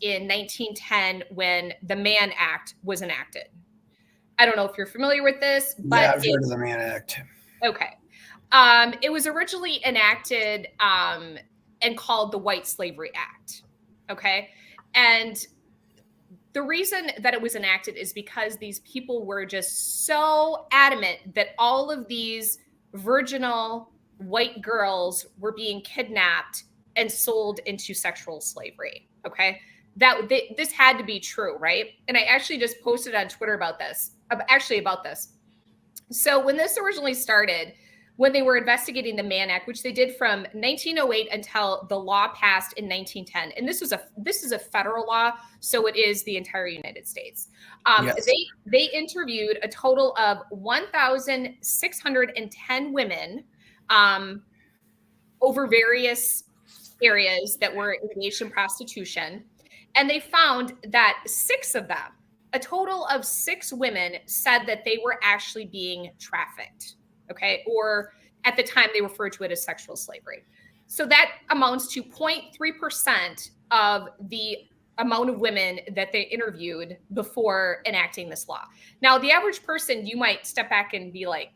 in 1910 when the Mann Act was enacted. I don't know if you're familiar with this, but yeah, I've heard of the Mann Act. Okay. It was originally enacted and called the White Slavery Act. Okay. And the reason that it was enacted is because these people were just so adamant that all of these virginal white girls were being kidnapped and sold into sexual slavery. Okay. This had to be true, right? And I actually just posted on Twitter about this. So when this originally started, when they were investigating the Mann Act, which they did from 1908 until the law passed in 1910, and this is a federal law, so it is the entire United States. Yes. They interviewed a total of 1,610 women over various areas that were engaged in prostitution, and they found that 6 of them, a total of 6 women, said that they were actually being trafficked. Okay. Or at the time they referred to it as sexual slavery. So that amounts to 0.3% of the amount of women that they interviewed before enacting this law. Now, the average person, you might step back and be like,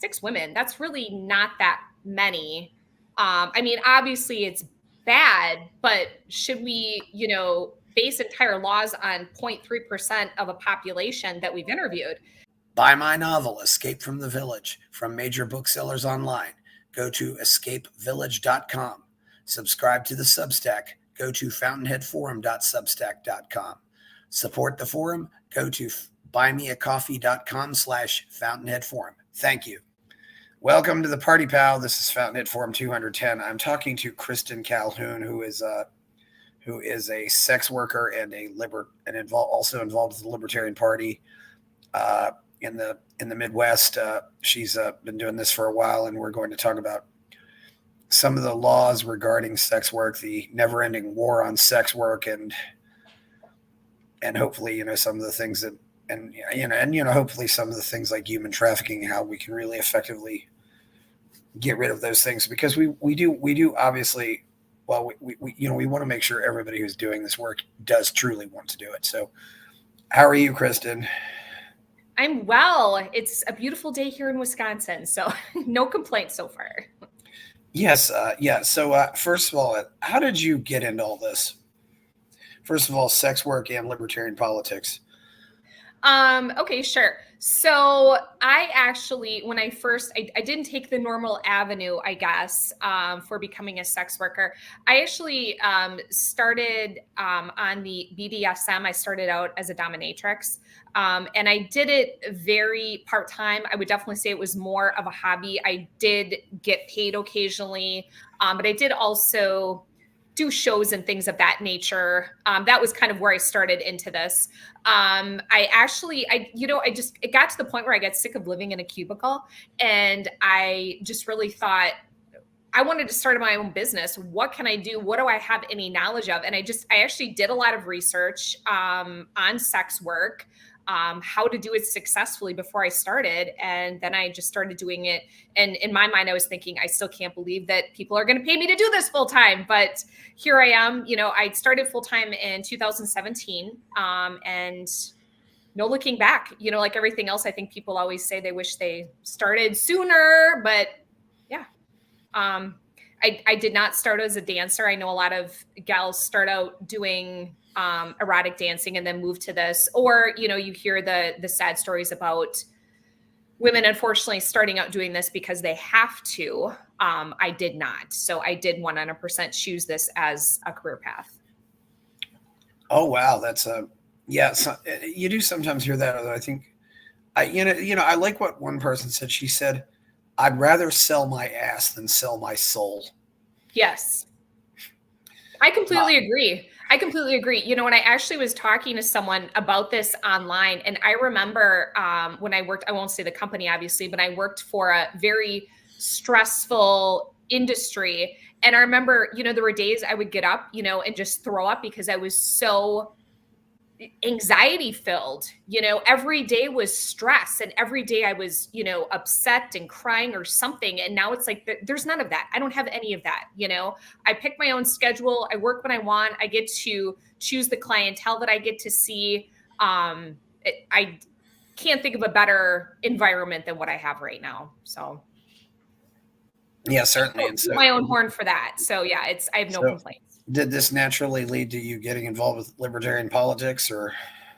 6 women, that's really not that many. I mean, obviously it's bad, but should we, base entire laws on 0.3% of a population that we've interviewed? Buy my novel, Escape from the Village, from major booksellers online. Go to escapevillage.com. Subscribe to the Substack. Go to fountainheadforum.substack.com. Support the forum. Go to buymeacoffee.com/fountainheadforum. Thank you. Welcome to the Party Pal. This is Fountainhead Forum 210. I'm talking to Kristin Calhoun, who is a sex worker and also involved with the Libertarian Party in the Midwest. She's been doing this for a while, and we're going to talk about some of the laws regarding sex work, the never-ending war on sex work, and hopefully, some of the things that, hopefully some of the things like human trafficking, how we can really effectively get rid of those things, because we do obviously, well, we want to make sure everybody who's doing this work does truly want to do it. So how are you, Kristin? I'm well. It's a beautiful day here in Wisconsin, so no complaints so far. Yes. Yeah. So first of all, how did you get into all this? First of all, sex work and libertarian politics. Okay, sure. So I actually, when I first, I didn't take the normal avenue, I guess, for becoming a sex worker. I actually started on the BDSM. I started out as a dominatrix, and I did it very part-time. I would definitely say it was more of a hobby. I did get paid occasionally, but I did also do shows and things of that nature. That was kind of where I started into this. It got to the point where I got sick of living in a cubicle, and I just really thought I wanted to start my own business. What can I do? What do I have any knowledge of? And I actually did a lot of research on sex work, how to do it successfully before I started. And then I just started doing it. And in my mind, I was thinking, I still can't believe that people are going to pay me to do this full time. But here I am. I started full time in 2017, and no looking back. Like everything else, I think people always say they wish they started sooner, but yeah. I did not start as a dancer. I know a lot of gals start out doing erotic dancing and then move to this, or you hear the sad stories about women unfortunately starting out doing this because they have to. I did not, so I did 100% choose this as a career path. Oh wow, that's yeah. So, you do sometimes hear that, although I think I like what one person said. She said, "I'd rather sell my ass than sell my soul." Yes, I completely agree. When I actually was talking to someone about this online, and I remember when I worked, I won't say the company obviously, but I worked for a very stressful industry. And I remember, there were days I would get up, and just throw up because I was so anxiety filled. Every day was stress, and every day I was, upset and crying or something. And now it's like, there's none of that. I don't have any of that. I pick my own schedule. I work when I want. I get to choose the clientele that I get to see. I can't think of a better environment than what I have right now. So yeah, certainly. And so, my own horn for that. So yeah, I have no complaints. Did this naturally lead to you getting involved with libertarian politics, or?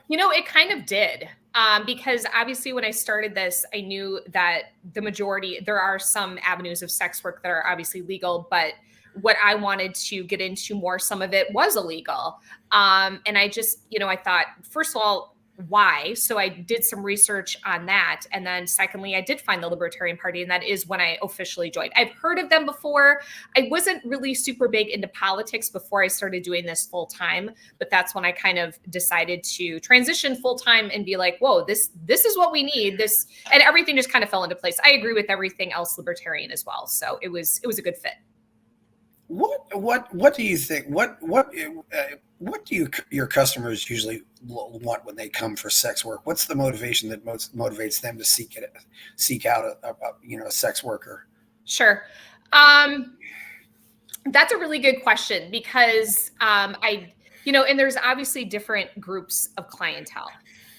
It kind of did. Because obviously when I started this, I knew that there are some avenues of sex work that are obviously legal, but what I wanted to get into more, some of it was illegal. And I just, I thought, first of all, why? So I did some research on that. And then secondly, I did find the Libertarian Party, and that is when I officially joined. I've heard of them before. I wasn't really super big into politics before I started doing this full time, but that's when I kind of decided to transition full time and be like, whoa, this is what we need. And everything just kind of fell into place. I agree with everything else libertarian as well. So it was a good fit. What do you think? What do your customers usually want when they come for sex work? What's the motivation that most motivates them to seek out a sex worker? Sure. That's a really good question, because and there's obviously different groups of clientele.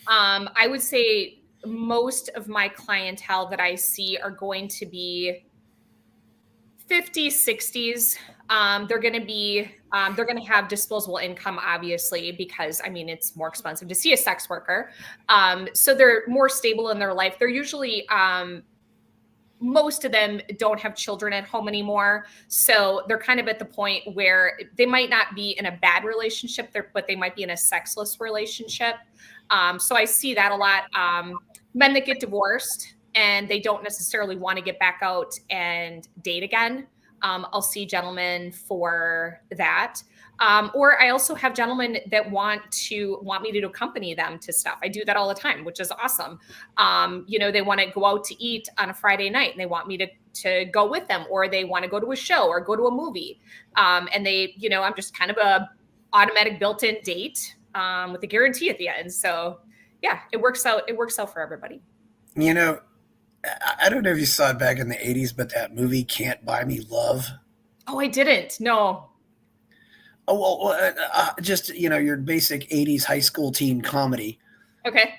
I would say most of my clientele that I see are going to be 50s, 60s. They're going to have disposable income, obviously, because it's more expensive to see a sex worker. So they're more stable in their life. They're usually, most of them don't have children at home anymore. So they're kind of at the point where they might not be in a bad relationship, but they might be in a sexless relationship. So I see that a lot. Men that get divorced and they don't necessarily want to get back out and date again. I'll see gentlemen for that. Or I also have gentlemen that want me to accompany them to stuff. I do that all the time, which is awesome. They want to go out to eat on a Friday night and they want me to go with them, or they want to go to a show or go to a movie. And they, I'm just kind of a automatic built-in date with a guarantee at the end. So yeah, it works out for everybody. I don't know if you saw it back in the 80s, but that movie Can't Buy Me Love. Oh, I didn't. No. Oh, well, just, your basic 80s high school teen comedy. Okay.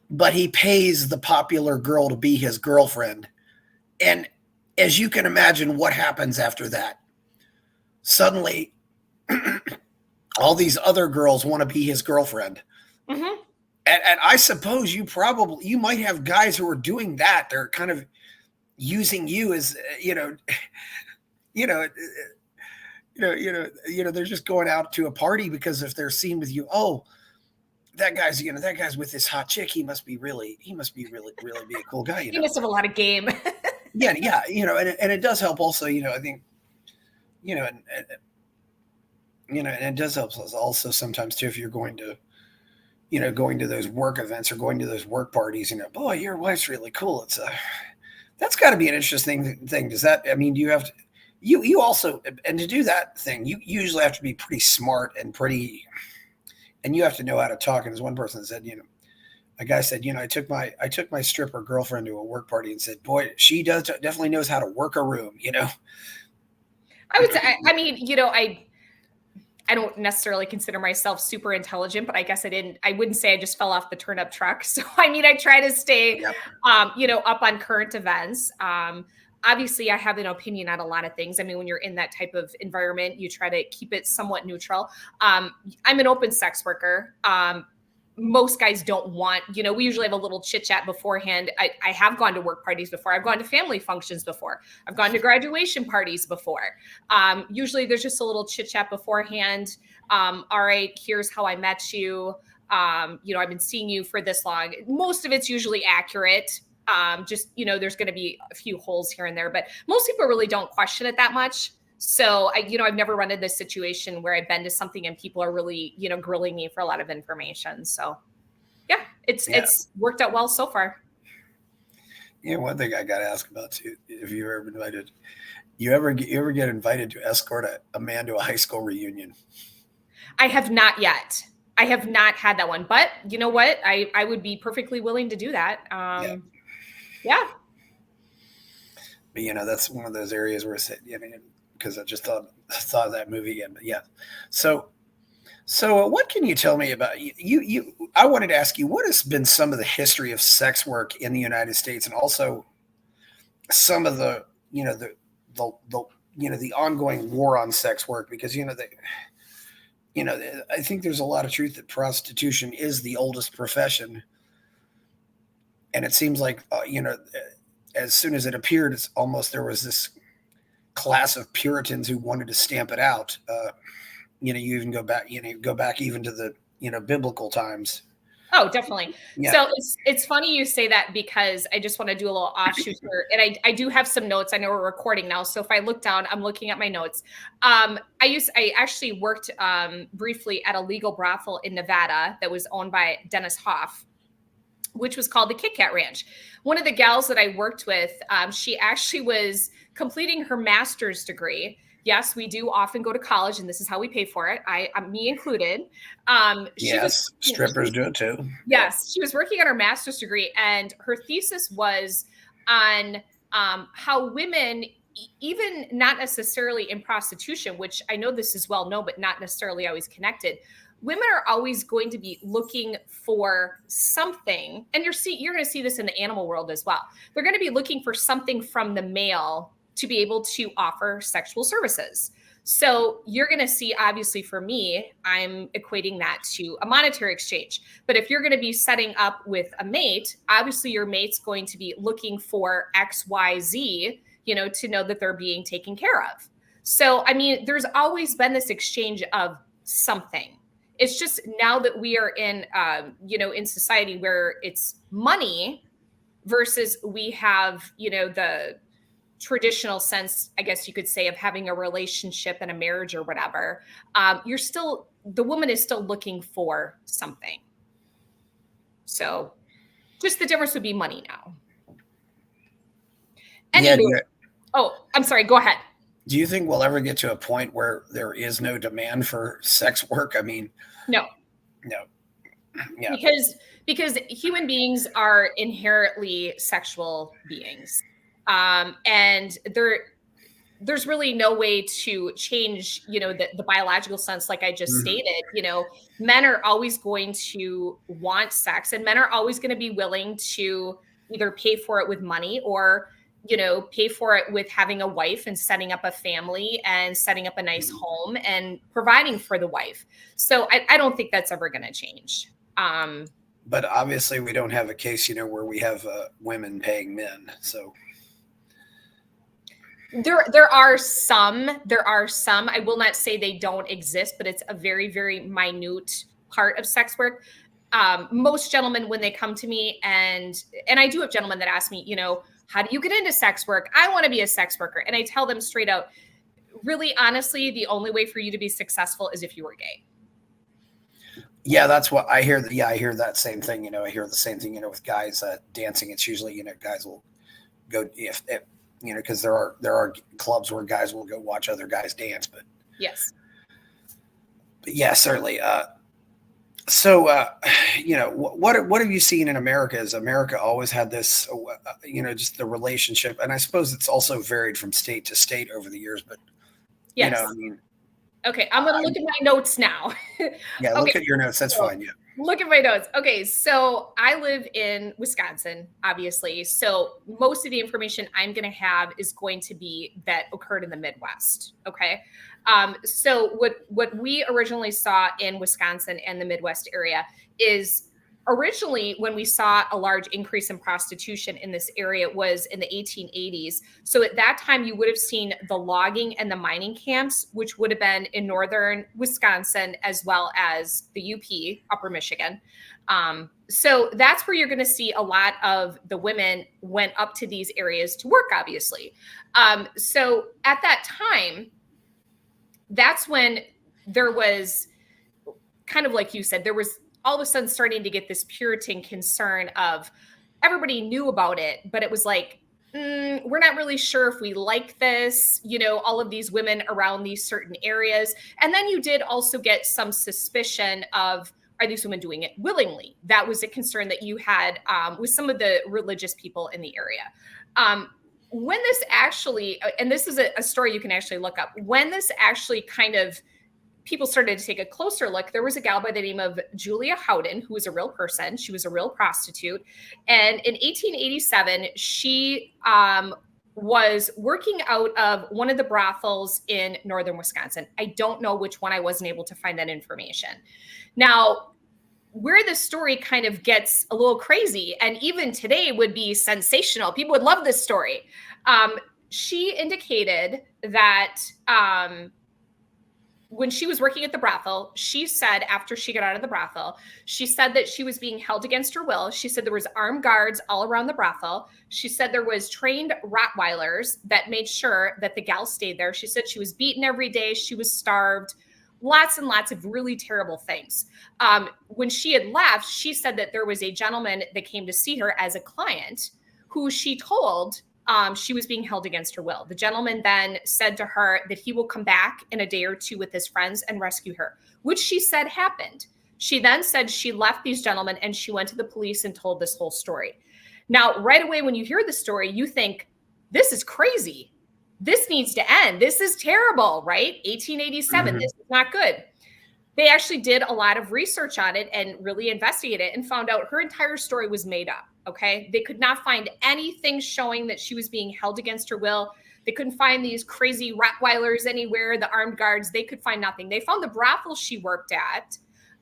But he pays the popular girl to be his girlfriend. And as you can imagine, what happens after that? Suddenly, all these other girls want to be his girlfriend. Mm-hmm. And I suppose you might have guys who are doing that. They're kind of using you as, they're just going out to a party because if they're seen with you, oh, that guy's with this hot chick. He must be really be a cool guy. He must have a lot of game. yeah. And it does help also, I think, and it does help us also sometimes too, if you're going to those work events or going to those work parties, boy, your wife's really cool. It's that's got to be an interesting thing. Does that, do you have to, you also, and to do that thing, you usually have to be pretty smart and you have to know how to talk. And as one person said, a guy said, I took my stripper girlfriend to a work party and said, boy, she definitely knows how to work a room, I would say, I don't necessarily consider myself super intelligent, but I guess I wouldn't say I just fell off the turnip truck. So, I try to stay, up on current events. Obviously I have an opinion on a lot of things. When you're in that type of environment, you try to keep it somewhat neutral. I'm an open sex worker. Most guys don't want, we usually have a little chit chat beforehand. I have gone to work parties before. I've gone to family functions before. I've gone to graduation parties before. Usually there's just a little chit chat beforehand. All right, here's how I met you. I've been seeing you for this long. Most of it's usually accurate. There's going to be a few holes here and there, but most people really don't question it that much. So I've never run into this situation where I've been to something and people are really, grilling me for a lot of information. So yeah, it's worked out well so far. Yeah. One thing I got to ask about too, if you ever invited, you ever get invited to escort a man to a high school reunion? I have not yet. I have not had that one, but you know what? I would be perfectly willing to do that. Yeah. But that's one of those areas where it's, because I just thought of that movie again. But yeah, so what can you tell me about you? I wanted to ask you, what has been some of the history of sex work in the United States, and also some of the the ongoing war on sex work, because I think there's a lot of truth that prostitution is the oldest profession, and it seems like as soon as it appeared, it's almost there was this class of Puritans who wanted to stamp it out. You even go back even to the biblical times. Oh, definitely. Yeah. So it's funny you say that, because I just want to do a little offshoot here. And I do have some notes. I know we're recording now, so if I look down, I'm looking at my notes. I actually worked briefly at a legal brothel in Nevada that was owned by Dennis Hoff, which was called the Kit Kat Ranch. One of the gals that I worked with, she actually was completing her master's degree. Yes, we do often go to college, and this is how we pay for it. Me included. Yes, strippers do it too. Yes, she was working on her master's degree, and her thesis was on how women, even not necessarily in prostitution, which I know this is well known, but not necessarily always connected. Women are always going to be looking for something, and you're going to see this in the animal world as well. They're going to be looking for something from the male to be able to offer sexual services. So you're going to see, obviously for me, I'm equating that to a monetary exchange. But if you're going to be setting up with a mate, obviously your mate's going to be looking for X, Y, Z, to know that they're being taken care of. So, I mean, there's always been this exchange of something. It's just now that we are in, in society where it's money versus we have, the traditional sense, I guess you could say, of having a relationship and a marriage or whatever. The woman is still looking for something. So just the difference would be money now. Anyway, I'm sorry, go ahead. Do you think we'll ever get to a point where there is no demand for sex work? I mean, no. Yeah. Because human beings are inherently sexual beings. And there's really no way to change, the biological sense, like I just stated. Men are always going to want sex, and men are always going to be willing to either pay for it with money or, pay for it with having a wife and setting up a family and setting up a nice home and providing for the wife. So I don't think that's ever going to change. But obviously we don't have a case, where we have women paying men. So there are some, I will not say they don't exist, but it's a very, very minute part of sex work. Most gentlemen, when they come to me, and I do have gentlemen that ask me, how do you get into sex work? I want to be a sex worker. And I tell them straight out, really, honestly, the only way for you to be successful is if you were gay. Yeah, that's what I hear. Yeah, I hear that same thing. I hear the same thing, with guys dancing. It's usually, guys will go if because there are clubs where guys will go watch other guys dance. But yes. But yeah, certainly. So, what have you seen in America? Has America always had this, just the relationship? And I suppose it's also varied from state to state over the years, but, yes. Okay, I'm going to look at my notes now. Yeah, okay. Look at your notes. That's fine, yeah. Look at my notes. Okay, so I live in Wisconsin, obviously. So most of the information I'm going to have is going to be that occurred in the Midwest, okay? So what we originally saw in Wisconsin and the Midwest area is originally when we saw a large increase in prostitution in this area was in the 1880s. So at that time, you would have seen the logging and the mining camps, which would have been in northern Wisconsin as well as the UP, Upper Michigan. So that's where you're going to see a lot of the women went up to these areas to work, obviously. So at that time, that's when there was kind of like you said, there was all of a sudden starting to get this Puritan concern of everybody knew about it, but it was like, we're not really sure if we like this, all of these women around these certain areas. And then you did also get some suspicion of are these women doing it willingly? That was a concern that you had with some of the religious people in the area. When this actually, and this is a story you can actually look up, when this actually kind of people started to take a closer look, there was a gal by the name of Julia Howden, who was a real person. She was a real prostitute. And in 1887, she was working out of one of the brothels in northern Wisconsin. I don't know which one. I wasn't able to find that information. Now, where the story kind of gets a little crazy, and even today would be sensational, people would love this story. She indicated that when she was working at the brothel, she said after she got out of the brothel, she said that she was being held against her will. She said there was armed guards all around the brothel. She said there was trained Rottweilers that made sure that the gal stayed there. She said she was beaten every day. She was starved. Lots and lots of really terrible things. When she had left, she said that there was a gentleman that came to see her as a client who she told she was being held against her will. The gentleman then said to her that he will come back in a day or two with his friends and rescue her, which she said happened. She then said she left these gentlemen and she went to the police and told this whole story. Now, right away, when you hear the story, you think, this is crazy. This needs to end. This is terrible, right? 1887, This is not good. They actually did a lot of research on it and really investigated it and found out her entire story was made up, okay? They could not find anything showing that she was being held against her will. They couldn't find these crazy Rottweilers anywhere, the armed guards. They could find nothing. They found the brothel she worked at,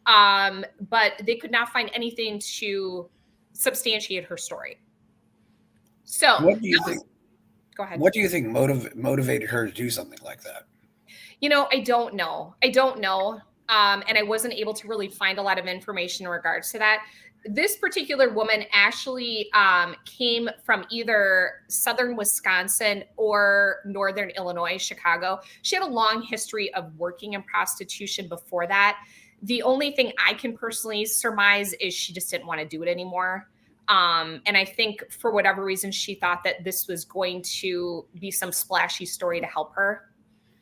but they could not find anything to substantiate her story. So what do you think? Go ahead. What do you think motivated her to do something like that? You know, I don't know. And I wasn't able to really find a lot of information in regards to that. This particular woman actually came from either southern Wisconsin or northern Illinois, Chicago. She had a long history of working in prostitution before that. The only thing I can personally surmise is she just didn't want to do it anymore. And I think for whatever reason, she thought that this was going to be some splashy story to help her.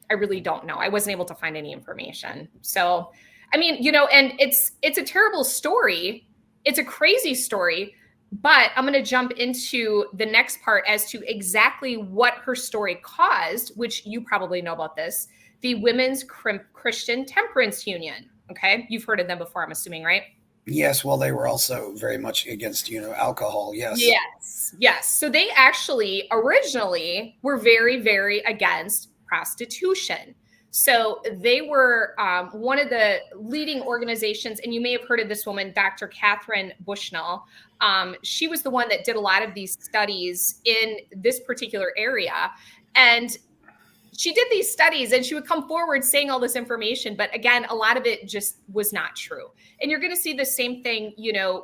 I really don't know. I wasn't able to find any information. So, I mean, you know, and it's a terrible story. It's a crazy story, but I'm going to jump into the next part as to exactly what her story caused, which you probably know about this, the Women's Christian Temperance Union. Okay. You've heard of them before, I'm assuming, right? Yes. Well, they were also very much against, alcohol. Yes. Yes. So they actually originally were very, very against prostitution. So they were one of the leading organizations, and you may have heard of this woman, Dr. Catherine Bushnell. She was the one that did a lot of these studies in this particular area. And she did these studies and she would come forward saying all this information. But again, a lot of it just was not true. And you're going to see the same thing,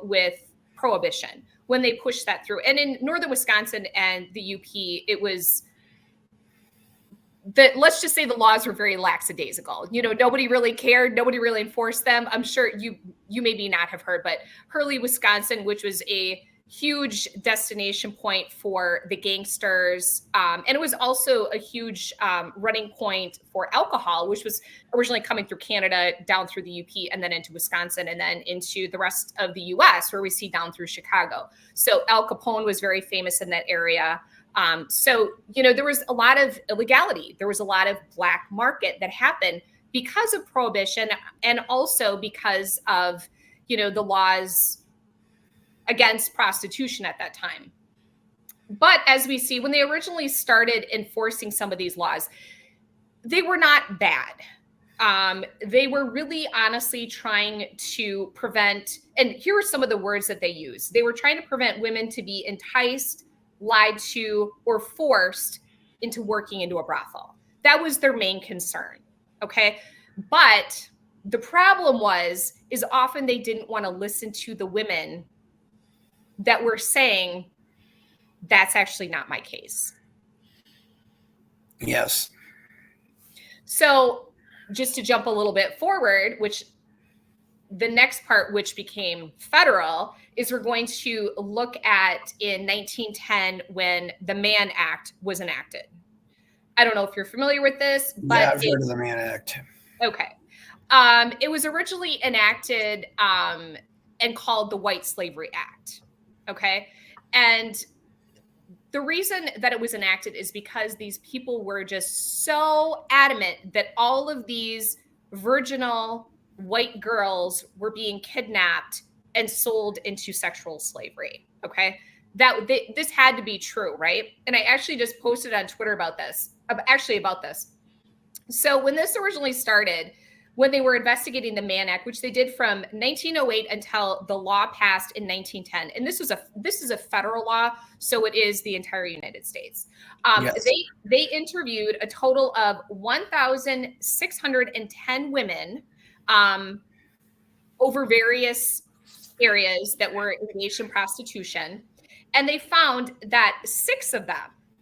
with prohibition when they pushed that through. And in northern Wisconsin and the UP, it was that, let's just say the laws were very lackadaisical. Nobody really cared. Nobody really enforced them. I'm sure you maybe not have heard, but Hurley, Wisconsin, which was a huge destination point for the gangsters. And it was also a huge running point for alcohol, which was originally coming through Canada, down through the UP, and then into Wisconsin, and then into the rest of the US, where we see down through Chicago. So Al Capone was very famous in that area. So there was a lot of illegality. There was a lot of black market that happened because of prohibition, and also because of, the laws against prostitution at that time. But as we see, when they originally started enforcing some of these laws, they were not bad. They were really honestly trying to prevent, and here are some of the words that they use. They were trying to prevent women to be enticed, lied to, or forced into working into a brothel. That was their main concern. Okay. But the problem is often they didn't want to listen to the women that were saying, that's actually not my case. Yes. So just to jump a little bit forward, which the next part, which became federal, is we're going to look at in 1910 when the Mann Act was enacted. I don't know if you're familiar with this, but yeah, I've heard of the Mann Act. Okay. It was originally enacted and called the White Slavery Act. Okay. And the reason that it was enacted is because these people were just so adamant that all of these virginal white girls were being kidnapped and sold into sexual slavery. Okay. This had to be true, right? And I actually just posted on Twitter about this. So when this originally started, when they were investigating the Mann Act, which they did from 1908 until the law passed in 1910, and this is a federal law, so it is the entire United States. Yes. They interviewed a total of 1,610 women over various areas that were engaged in prostitution, and they found that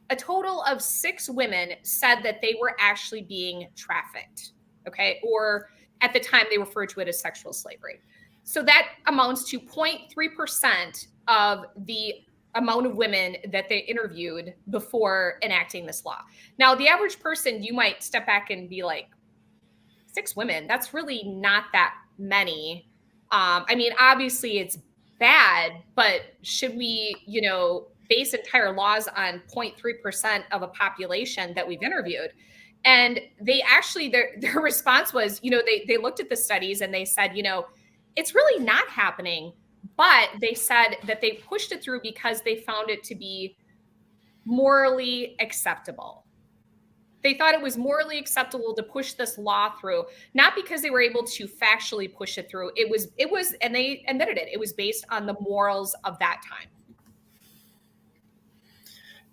a total of 6 women, said that they were actually being trafficked. Okay. Or at the time they referred to it as sexual slavery. So that amounts to 0.3% of the amount of women that they interviewed before enacting this law. Now, the average person, you might step back and be like, 6 women, that's really not that many. I mean, obviously it's bad, but should we, base entire laws on 0.3% of a population that we've interviewed? And they actually, their response was, they looked at the studies and they said, it's really not happening. But they said that they pushed it through because they found it to be morally acceptable. They thought it was morally acceptable to push this law through, not because they were able to factually push it through. It was, and they admitted it, it was based on the morals of that time.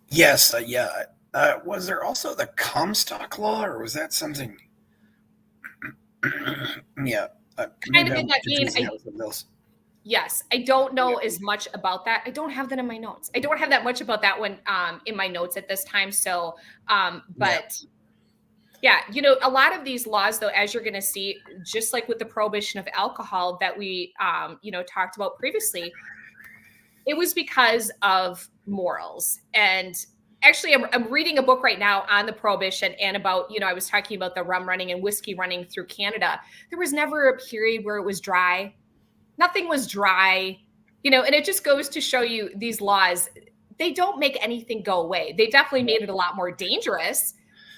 Yes. Yeah. Was there also the Comstock law, or was that something? Yeah. Kind of in that vein. Yes. I don't know as much about that. I don't have that in my notes. I don't have that much about that one in my notes at this time. So, but yeah, a lot of these laws, though, as you're going to see, just like with the prohibition of alcohol that we, talked about previously, it was because of morals. And actually, I'm reading a book right now on the prohibition and about, I was talking about the rum running and whiskey running through Canada. There was never a period where it was dry. Nothing was dry, and it just goes to show you these laws, they don't make anything go away. They definitely made it a lot more dangerous.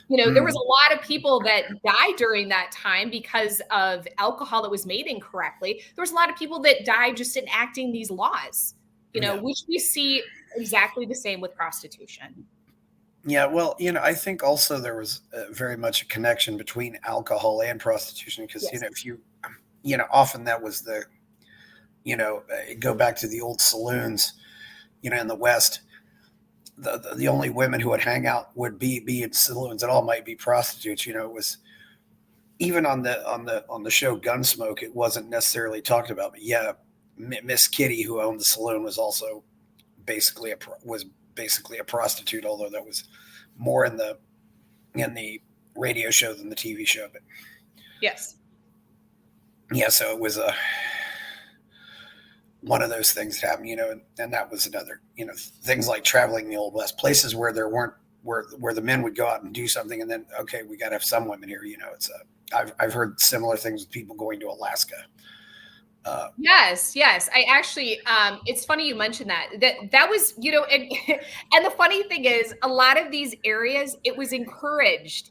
There was a lot of people that died during that time because of alcohol that was made incorrectly. There was a lot of people that died just enacting these laws, which we see exactly the same with prostitution. Yeah, well, I think also there was very much a connection between alcohol and prostitution because, Yes. If you, often that was the, go back to the old saloons, in the West, the only women who would hang out would be in saloons at all might be prostitutes. It was even on the show Gunsmoke, it wasn't necessarily talked about, but yeah, Miss Kitty, who owned the saloon, was also basically a prostitute, although that was more in the radio show than the TV show. But yes, yeah, so it was one of those things that happened, and that was another, things like traveling the Old West, places where there weren't, where the men would go out and do something, and then, okay, we got to have some women here, it's I've heard similar things with people going to Alaska. Yes. I actually, it's funny you mentioned that was, and the funny thing is a lot of these areas, it was encouraged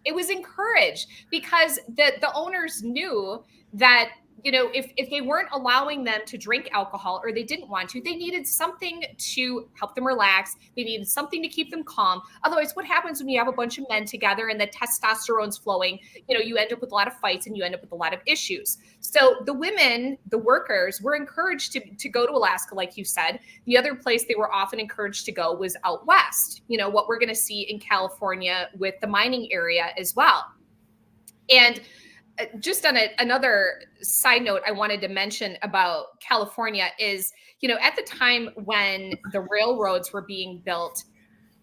because the owners knew that, if they weren't allowing them to drink alcohol or they didn't want to, they needed something to help them relax. They needed something to keep them calm. Otherwise, what happens when you have a bunch of men together and the testosterone's flowing, you end up with a lot of fights and you end up with a lot of issues. So the women, the workers, were encouraged to go to Alaska, like you said. The other place they were often encouraged to go was out west, what we're going to see in California with the mining area as well. And just on another side note, I wanted to mention about California is, at the time when the railroads were being built,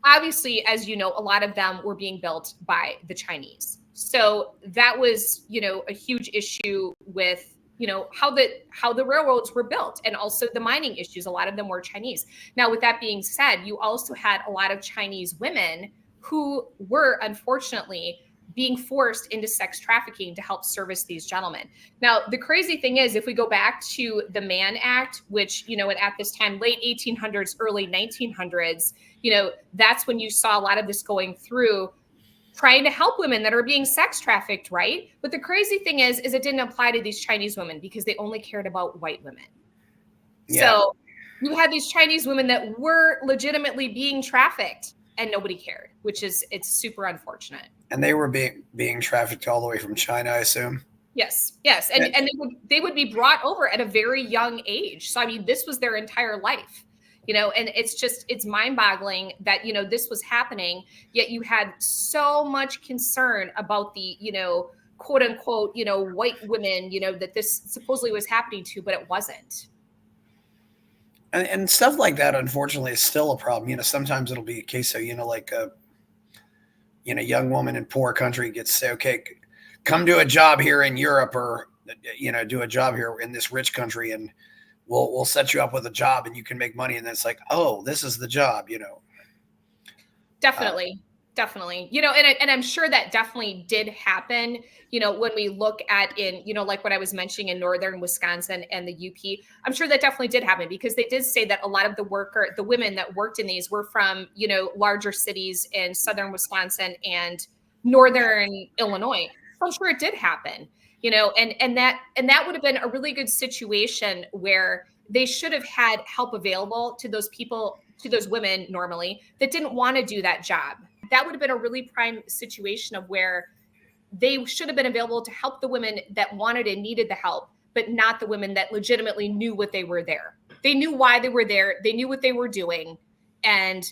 obviously, as you know, a lot of them were being built by the Chinese. So that was, a huge issue with, how the railroads were built and also the mining issues. A lot of them were Chinese. Now, with that being said, you also had a lot of Chinese women who were unfortunately being forced into sex trafficking to help service these gentlemen. Now, the crazy thing is, if we go back to the Mann Act, which, at this time, late 1800s, early 1900s, that's when you saw a lot of this going through, trying to help women that are being sex trafficked, right? But the crazy thing is it didn't apply to these Chinese women because they only cared about white women. Yeah. So you had these Chinese women that were legitimately being trafficked and nobody cared, it's super unfortunate. And they were being trafficked all the way from China, I assume. Yes. And they would be brought over at a very young age. So, I mean, this was their entire life, and it's mind-boggling that, this was happening, yet you had so much concern about the, quote unquote, white women, that this supposedly was happening to, but it wasn't. And stuff like that, unfortunately, is still a problem. Sometimes it'll be a case of, like a, young woman in poor country gets say, okay, come do a job here in Europe, or, do a job here in this rich country, and we'll set you up with a job and you can make money. And then it's like, oh, this is the job, Definitely. And I'm sure that definitely did happen, when we look at like what I was mentioning in northern Wisconsin and the UP, I'm sure that definitely did happen, because they did say that a lot of the women that worked in these were from, larger cities in southern Wisconsin and northern Illinois. So I'm sure it did happen, and that would have been a really good situation where they should have had help available to those people, to those women normally that didn't want to do that job. That would have been a really prime situation of where they should have been available to help the women that wanted and needed the help, but not the women that legitimately knew what they were there. They knew why they were there. They knew what they were doing, and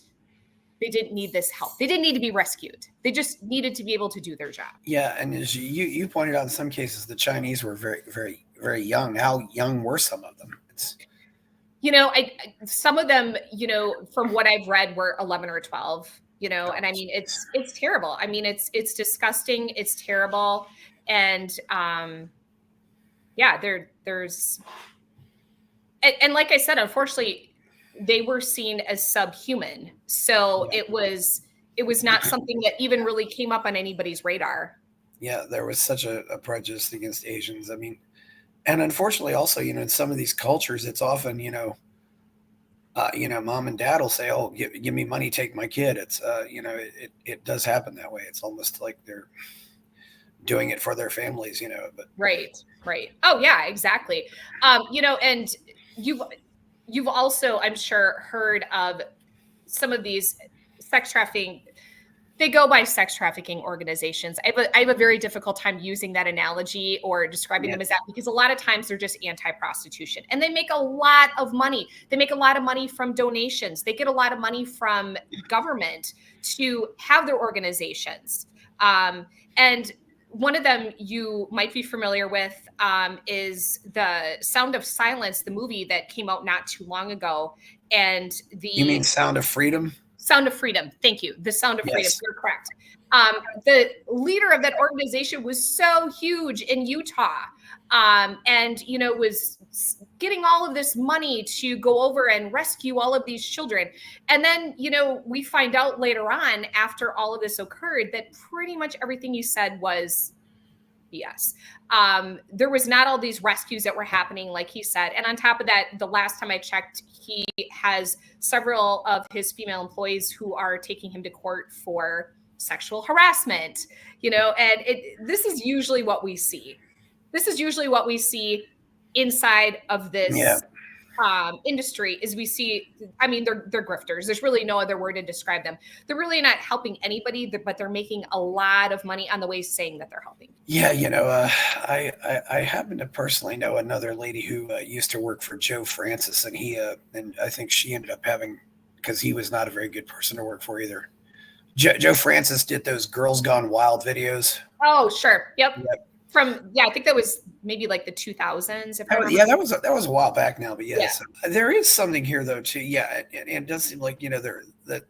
they didn't need this help. They didn't need to be rescued. They just needed to be able to do their job. Yeah. And as you pointed out, in some cases, the Chinese were very, very, very young. How young were some of them? Some of them, from what I've read, were 11 or 12. And I mean, it's terrible. I mean, it's disgusting. It's terrible. And, there's, and like I said, unfortunately, they were seen as subhuman. So it was not something that even really came up on anybody's radar. Yeah. There was such a prejudice against Asians. I mean, and unfortunately also, in some of these cultures, it's often, mom and dad will say, oh, give me money, take my kid. It's, it does happen that way. It's almost like they're doing it for their families, but. Right. Oh yeah, exactly. And you've also, I'm sure, heard of some of these sex trafficking. They go by sex trafficking organizations. I have a very difficult time using that analogy or describing them as that, because a lot of times they're just anti-prostitution, and they make a lot of money. They make a lot of money from donations. They get a lot of money from government to have their organizations. And one of them you might be familiar with is the Sound of Silence, the movie that came out not too long ago. And You mean Sound of Freedom? Sound of Freedom. Thank you. The Sound of Freedom. You're correct. The leader of that organization was so huge in Utah, and, was getting all of this money to go over and rescue all of these children. And then, we find out later on, after all of this occurred, that pretty much everything you said was BS. There was not all these rescues that were happening, like he said. And on top of that, the last time I checked, he has several of his female employees who are taking him to court for sexual harassment, and this is usually what we see. This is usually what we see inside of this industry, is we see, I mean, they're grifters. There's really no other word to describe them. They're really not helping anybody, but they're making a lot of money on the way saying that they're helping. Yeah. I happen to personally know another lady who used to work for Joe Francis, and and I think she ended up because he was not a very good person to work for either. Joe Francis did those Girls Gone Wild videos. Oh, sure. Yep. I think that was maybe like the 2000s. That was a while back now, but yes, there is something here though too. Yeah, and it does seem like that.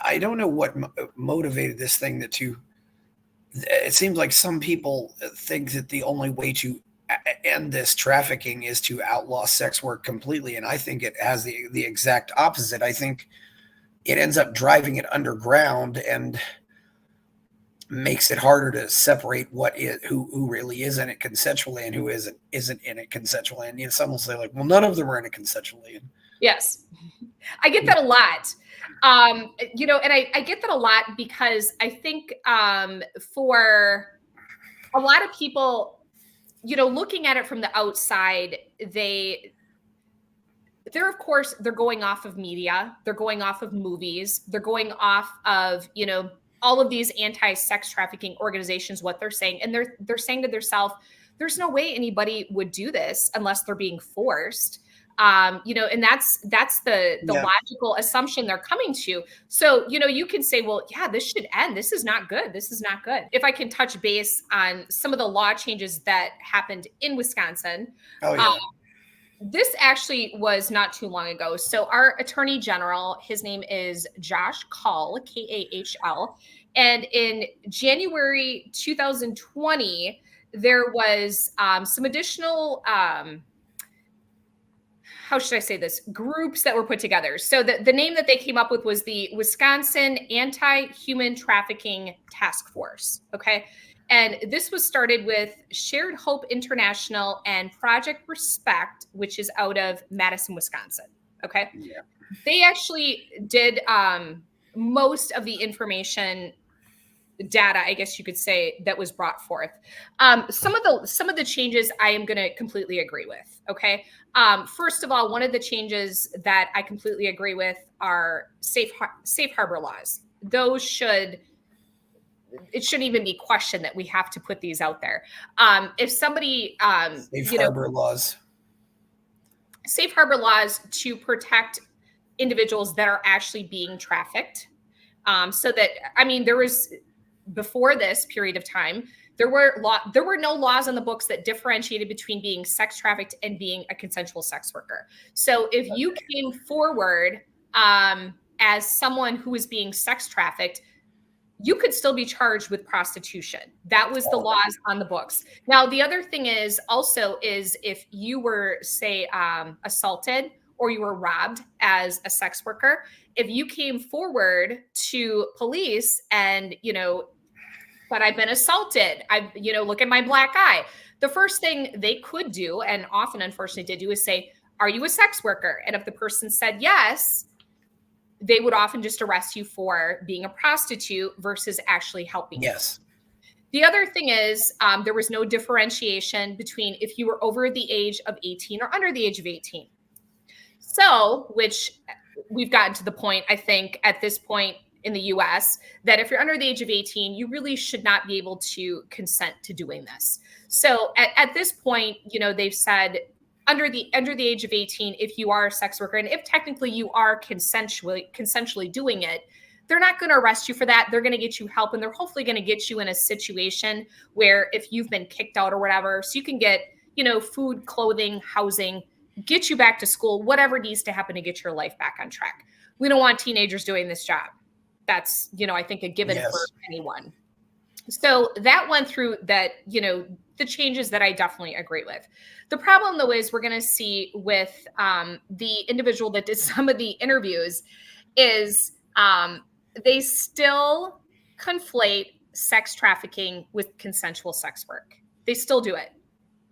I don't know what motivated this thing it seems like some people think that the only way to end this trafficking is to outlaw sex work completely, and I think it has the exact opposite. I think it ends up driving it underground, and makes it harder to separate who really is in it consensually and who isn't in it consensually. And some will say like, well, none of them are in it consensually. Yes, I get that a lot. And I get that a lot because I think for a lot of people, looking at it from the outside, they're of course, they're going off of media, they're going off of movies, they're going off of, all of these anti-sex trafficking organizations, what they're saying. And they're saying to themselves, there's no way anybody would do this unless they're being forced. And that's the logical assumption they're coming to. So, you can say, well, yeah, this should end. This is not good. This is not good. If I can touch base on some of the law changes that happened in Wisconsin. Oh, yeah. This actually was not too long ago. So our attorney general, his name is Josh Kahl, Kahl. And in January 2020, there was some additional, how should I say this, groups that were put together. So the name that they came up with was the Wisconsin Anti-Human Trafficking Task Force. Okay. And this was started with Shared Hope International and Project Respect, which is out of Madison, Wisconsin. Okay. Yeah. They actually did most of the information data, I guess you could say, that was brought forth. Some of the changes I am going to completely agree with. Okay. First of all, one of the changes that I completely agree with are safe harbor laws. It shouldn't even be questioned that we have to put these out there. If somebody, safe harbor laws to protect individuals that are actually being trafficked. So that, there was, before this period of time, there were no laws in the books that differentiated between being sex trafficked and being a consensual sex worker. So if you came forward as someone who was being sex trafficked, you could still be charged with prostitution. That was the laws on the books. Now, the other thing is if you were, say, assaulted or you were robbed as a sex worker, if you came forward to police and, but I've been assaulted, look at my black eye. The first thing they could do, and often unfortunately did do, is say, are you a sex worker? And if the person said yes, they would often just arrest you for being a prostitute versus actually helping. Yes. The other thing is there was no differentiation between if you were over the age of 18 or under the age of 18. So, which we've gotten to the point, I think, at this point in the US, that if you're under the age of 18, you really should not be able to consent to doing this. So at this point, they've said, under the age of 18, if you are a sex worker, and if technically you are consensually doing it, they're not going to arrest you for that. They're going to get you help, and they're hopefully going to get you in a situation where if you've been kicked out or whatever, so you can get, food, clothing, housing, get you back to school, whatever needs to happen to get your life back on track. We don't want teenagers doing this job. That's, I think a given for anyone. So that went through that, the changes that I definitely agree with. The problem, though, is we're going to see with the individual that did some of the interviews is they still conflate sex trafficking with consensual sex work. They still do it.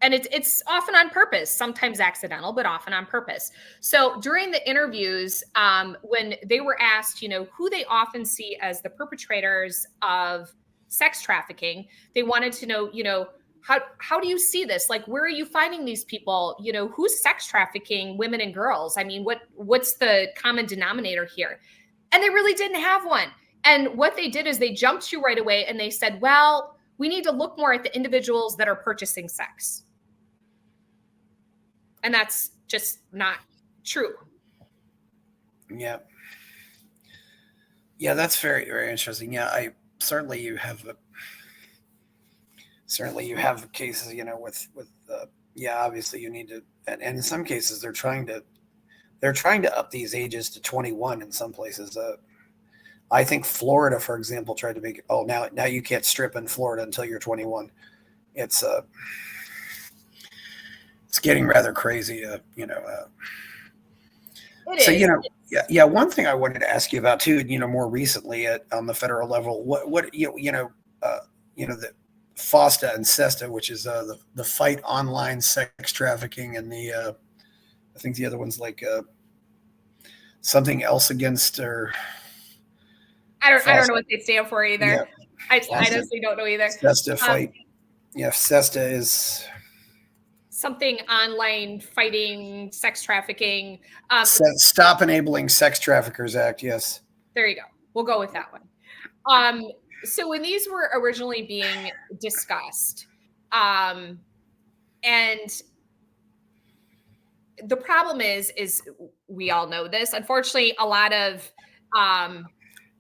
And it's often on purpose, sometimes accidental, but often on purpose. So during the interviews, when they were asked, who they often see as the perpetrators of sex trafficking, they wanted to know, how do you see this? Like, where are you finding these people? Who's sex trafficking women and girls? What's the common denominator here? And they really didn't have one. And what they did is they jumped to right away and they said, well, we need to look more at the individuals that are purchasing sex. And that's just not true. Yeah. Yeah, that's very, very interesting. Yeah, certainly you have cases, with obviously you need to, and in some cases they're trying to up these ages to 21 in some places. I think Florida, for example, tried to make it, now you can't strip in Florida until you're 21. It's getting rather crazy, So, one thing I wanted to ask you about too, more recently on the federal level, what the FOSTA and SESTA, which is the Fight Online Sex Trafficking, and the I think the other one's like something else against, or I don't know what they stand for either. Yeah. I honestly don't know either. SESTA fight. SESTA is something online fighting sex trafficking. Stop Enabling Sex Traffickers Act. Yes. There you go. We'll go with that one. So when these were originally being discussed, and the problem is we all know this. Unfortunately, a lot of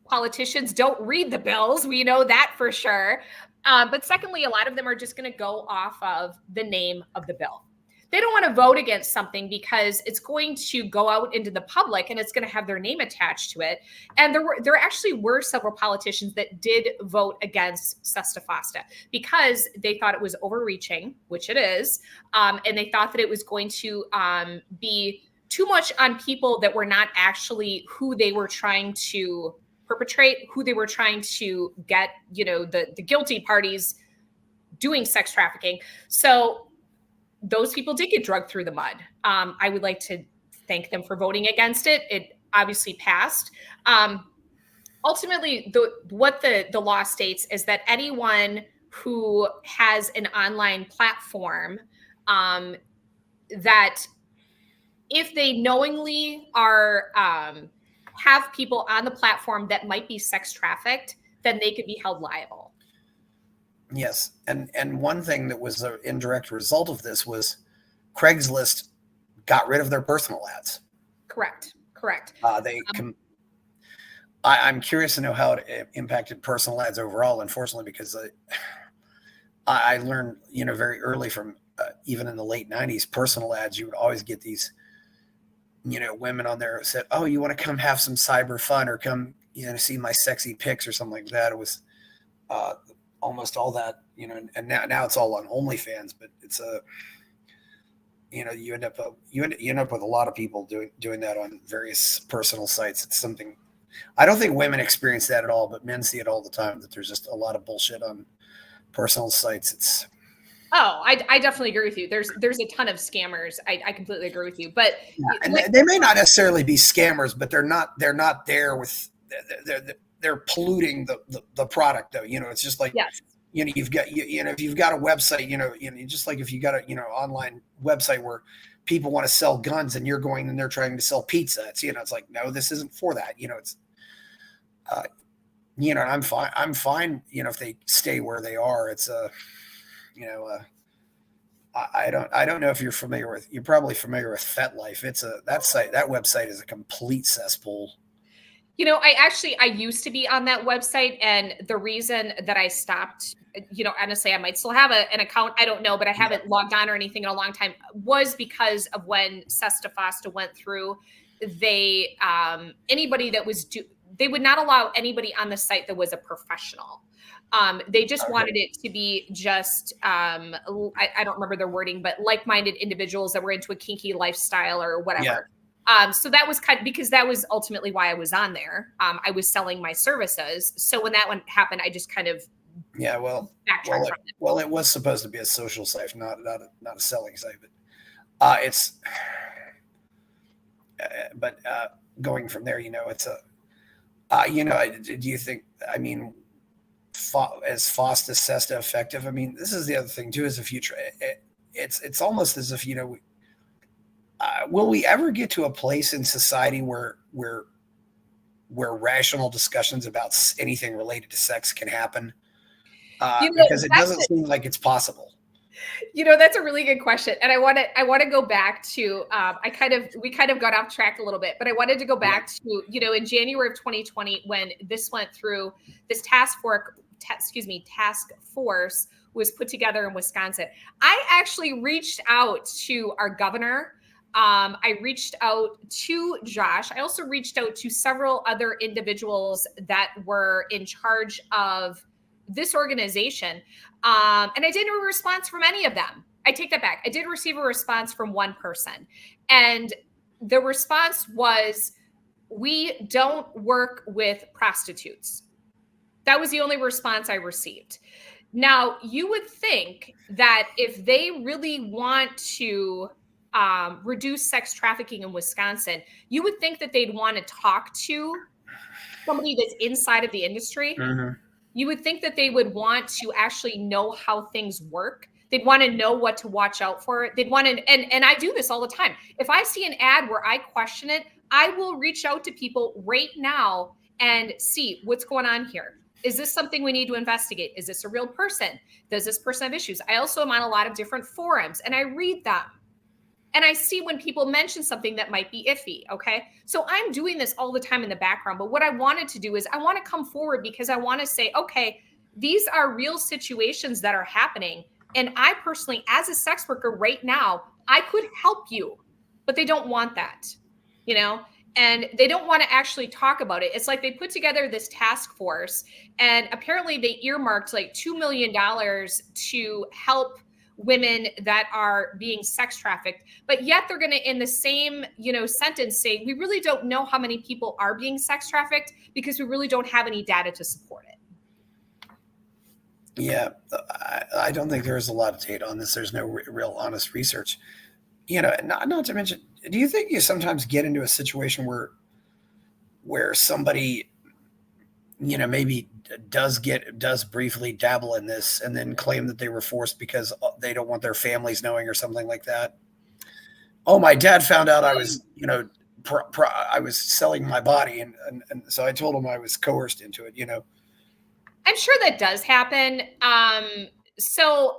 politicians don't read the bills. We know that for sure. But secondly, a lot of them are just going to go off of the name of the bill. They don't want to vote against something because it's going to go out into the public and it's going to have their name attached to it. And there actually were several politicians that did vote against SESTA FOSTA because they thought it was overreaching, which it is. And they thought that it was going to be too much on people that were not actually who they were trying to perpetrate, who they were trying to get, the guilty parties doing sex trafficking. So those people did get drugged through the mud. I would like to thank them for voting against it. It obviously passed. Ultimately, what the law states is that anyone who has an online platform, that if they knowingly are have people on the platform that might be sex trafficked, then they could be held liable. Yes. And one thing that was an indirect result of this was Craigslist got rid of their personal ads. Correct. I'm curious to know how it impacted personal ads overall, unfortunately, because I learned, very early from even in the late 90s, personal ads, you would always get these, women on there who said, oh, you want to come have some cyber fun or come, see my sexy pics or something like that. It was almost all that, and now it's all on OnlyFans, but it's you end up with a lot of people doing that on various personal sites. It's something I don't think women experience that at all, but men see it all the time, that there's just a lot of bullshit on personal sites. I definitely agree with you. There's a ton of scammers. I completely agree with you, but and they may not necessarily be scammers, but they're not there with they're polluting the product though. It's just like, yes. You've got, if you've got a website, just like if you got a, online website where people want to sell guns and you're going and they're trying to sell pizza. It's, it's like, no, this isn't for that. It's, I'm fine. If they stay where they are, it's I don't know if you're probably familiar with FetLife. That website is a complete cesspool. I used to be on that website, and the reason that I stopped, honestly, I might still have an account. I don't know, but I haven't logged on or anything in a long time, was because of when SESTA FOSTA went through. They, anybody that was they would not allow anybody on the site that was a professional. They just wanted it to be just, I don't remember their wording, but like-minded individuals that were into a kinky lifestyle or whatever. Yeah. So that was because that was ultimately why I was on there. I was selling my services. So when that one happened, I just kind of backtracked from it. Well, it was supposed to be a social site, not a selling site, but going from there, it's do you think? I mean, as FOSTA SESTA effective? I mean, this is the other thing too. Is the future? It's almost as if will we ever get to a place in society where rational discussions about anything related to sex can happen? Because it doesn't seem like it's possible. That's a really good question, and I want to go back to we kind of got off track a little bit, but I wanted to go back to in January of 2020 when this went through. This task force was put together in Wisconsin. I actually reached out to our governor. I reached out to Josh. I also reached out to several other individuals that were in charge of this organization. And I didn't have a response from any of them. I take that back. I did receive a response from one person. And the response was, we don't work with prostitutes. That was the only response I received. Now, you would think that if they really want to reduce sex trafficking in Wisconsin, you would think that they'd want to talk to somebody that's inside of the industry. Mm-hmm. You would think that they would want to actually know how things work. They'd want to know what to watch out for. They'd want to, and I do this all the time. If I see an ad where I question it, I will reach out to people right now and see what's going on here. Is this something we need to investigate? Is this a real person? Does this person have issues? I also am on a lot of different forums and I read them. And I see when people mention something that might be iffy, okay? So I'm doing this all the time in the background. But what I wanted to do is I want to come forward because I want to say, okay, these are real situations that are happening. And I personally, as a sex worker right now, I could help you, but they don't want that, you know? And they don't want to actually talk about it. It's like they put together this task force and apparently they earmarked like $2 million to help women that are being sex trafficked, but yet they're going to, in the same, sentence say, we really don't know how many people are being sex trafficked because we really don't have any data to support it. Yeah, I don't think there's a lot of data on this. There's no real honest research. Not to mention, do you think you sometimes get into a situation where somebody, maybe does briefly dabble in this and then claim that they were forced because they don't want their families knowing or something like that? Oh, my dad found out I was, I was selling my body. And so I told him I was coerced into it, I'm sure that does happen. So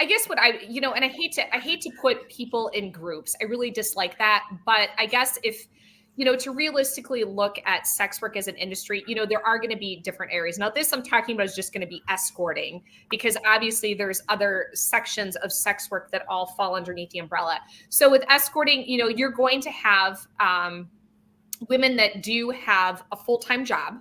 I guess what and I hate to put people in groups. I really dislike that. But I guess if, to realistically look at sex work as an industry, there are going to be different areas. Now, this I'm talking about is just going to be escorting, because obviously there's other sections of sex work that all fall underneath the umbrella. So with escorting, you're going to have women that do have a full-time job.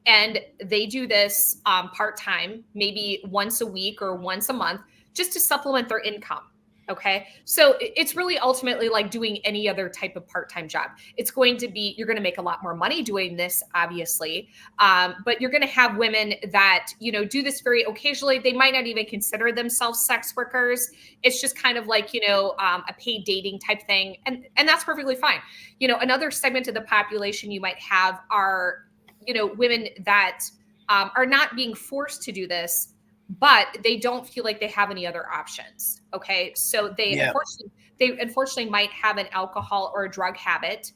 And they do this part-time, maybe once a week or once a month, just to supplement their income. Okay. So it's really ultimately like doing any other type of part-time job. It's going to be, you're going to make a lot more money doing this, obviously. But you're going to have women that, do this very occasionally. They might not even consider themselves sex workers. It's just kind of like, a paid dating type thing. And that's perfectly fine. Another segment of the population you might have are, women that are not being forced to do this, but they don't feel like they have any other options. Okay. So they unfortunately might have an alcohol or a drug habit.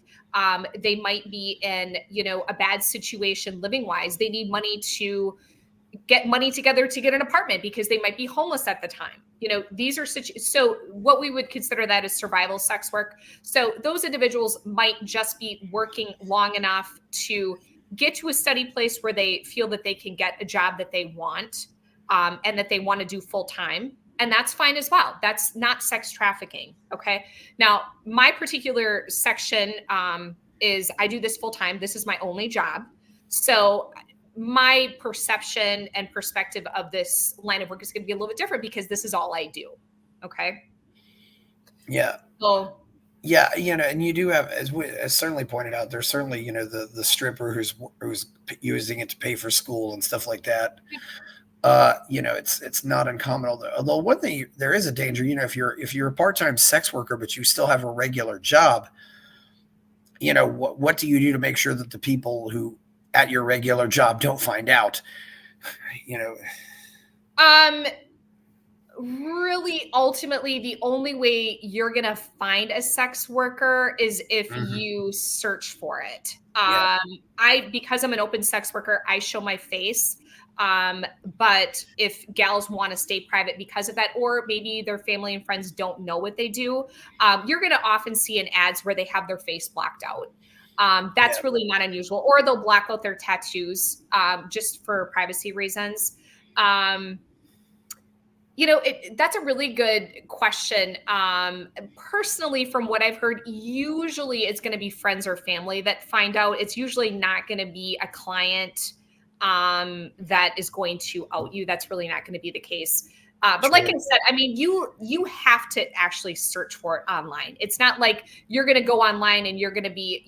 They might be in, a bad situation living wise. They need money to get money together to get an apartment because they might be homeless at the time. These are so what we would consider that is survival sex work. So those individuals might just be working long enough to get to a steady place where they feel that they can get a job that they want. And that they want to do full time. And that's fine as well. That's not sex trafficking. Okay. Now, my particular section is I do this full time. This is my only job. So my perception and perspective of this line of work is going to be a little bit different because this is all I do. Okay. Yeah. So yeah, and you do have, as certainly pointed out, there's certainly, the stripper who's using it to pay for school and stuff like that. It's not uncommon. Although one thing, there is a danger, if you're a part-time sex worker, but you still have a regular job, what do you do to make sure that the people who at your regular job don't find out, Really, ultimately, the only way you're going to find a sex worker is if you search for it. Because I'm an open sex worker, I show my face. But if gals want to stay private because of that, or maybe their family and friends don't know what they do, you're going to often see in ads where they have their face blocked out. That's really not unusual, or they'll block out their tattoos, just for privacy reasons. That's a really good question. Personally, from what I've heard, usually it's going to be friends or family that find out. It's usually not going to be a client that is going to out you. That's really not going to be the case. But like I said, I mean, you have to actually search for it online. It's not like you're going to go online and you're going to be,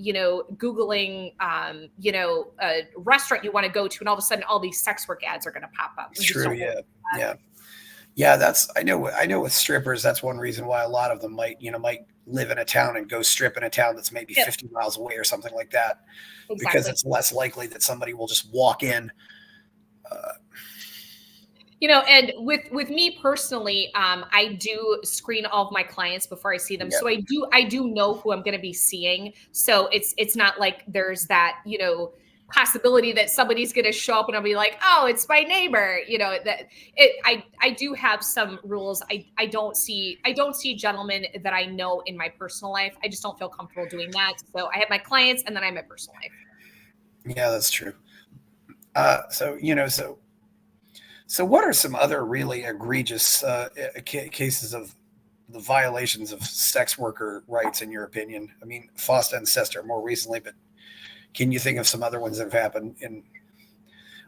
Googling, a restaurant you want to go to, and all of a sudden all these sex work ads are going to pop up. It's true. Yeah. I know with strippers, that's one reason why a lot of them might live in a town and go strip in a town that's maybe 50 miles away or something like that, because it's less likely that somebody will just walk in. And with me personally, I do screen all of my clients before I see them. So I do know who I'm going to be seeing. So it's not like there's that, possibility that somebody's going to show up and I'll be like, oh, it's my neighbor. I do have some rules. I don't see gentlemen that I know in my personal life. I just don't feel comfortable doing that. So I have my clients and then I have my personal life. Yeah, that's true. So what are some other really egregious cases of the violations of sex worker rights, in your opinion? I mean, FF and Sester more recently, but can you think of some other ones that have happened in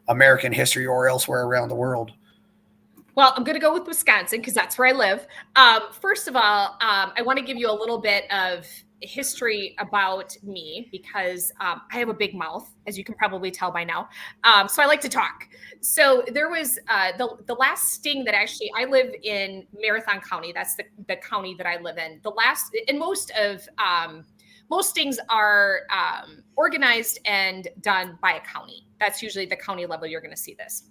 American history or elsewhere around the world? Well, I'm going to go with Wisconsin because that's where I live. First of all, I want to give you a little bit of history about me because I have a big mouth, as you can probably tell by now. So I like to talk. So there was the last sting that actually, I live in Marathon County. That's the county that I live in. Most stings are organized and done by a county. That's usually the county level you're going to see this.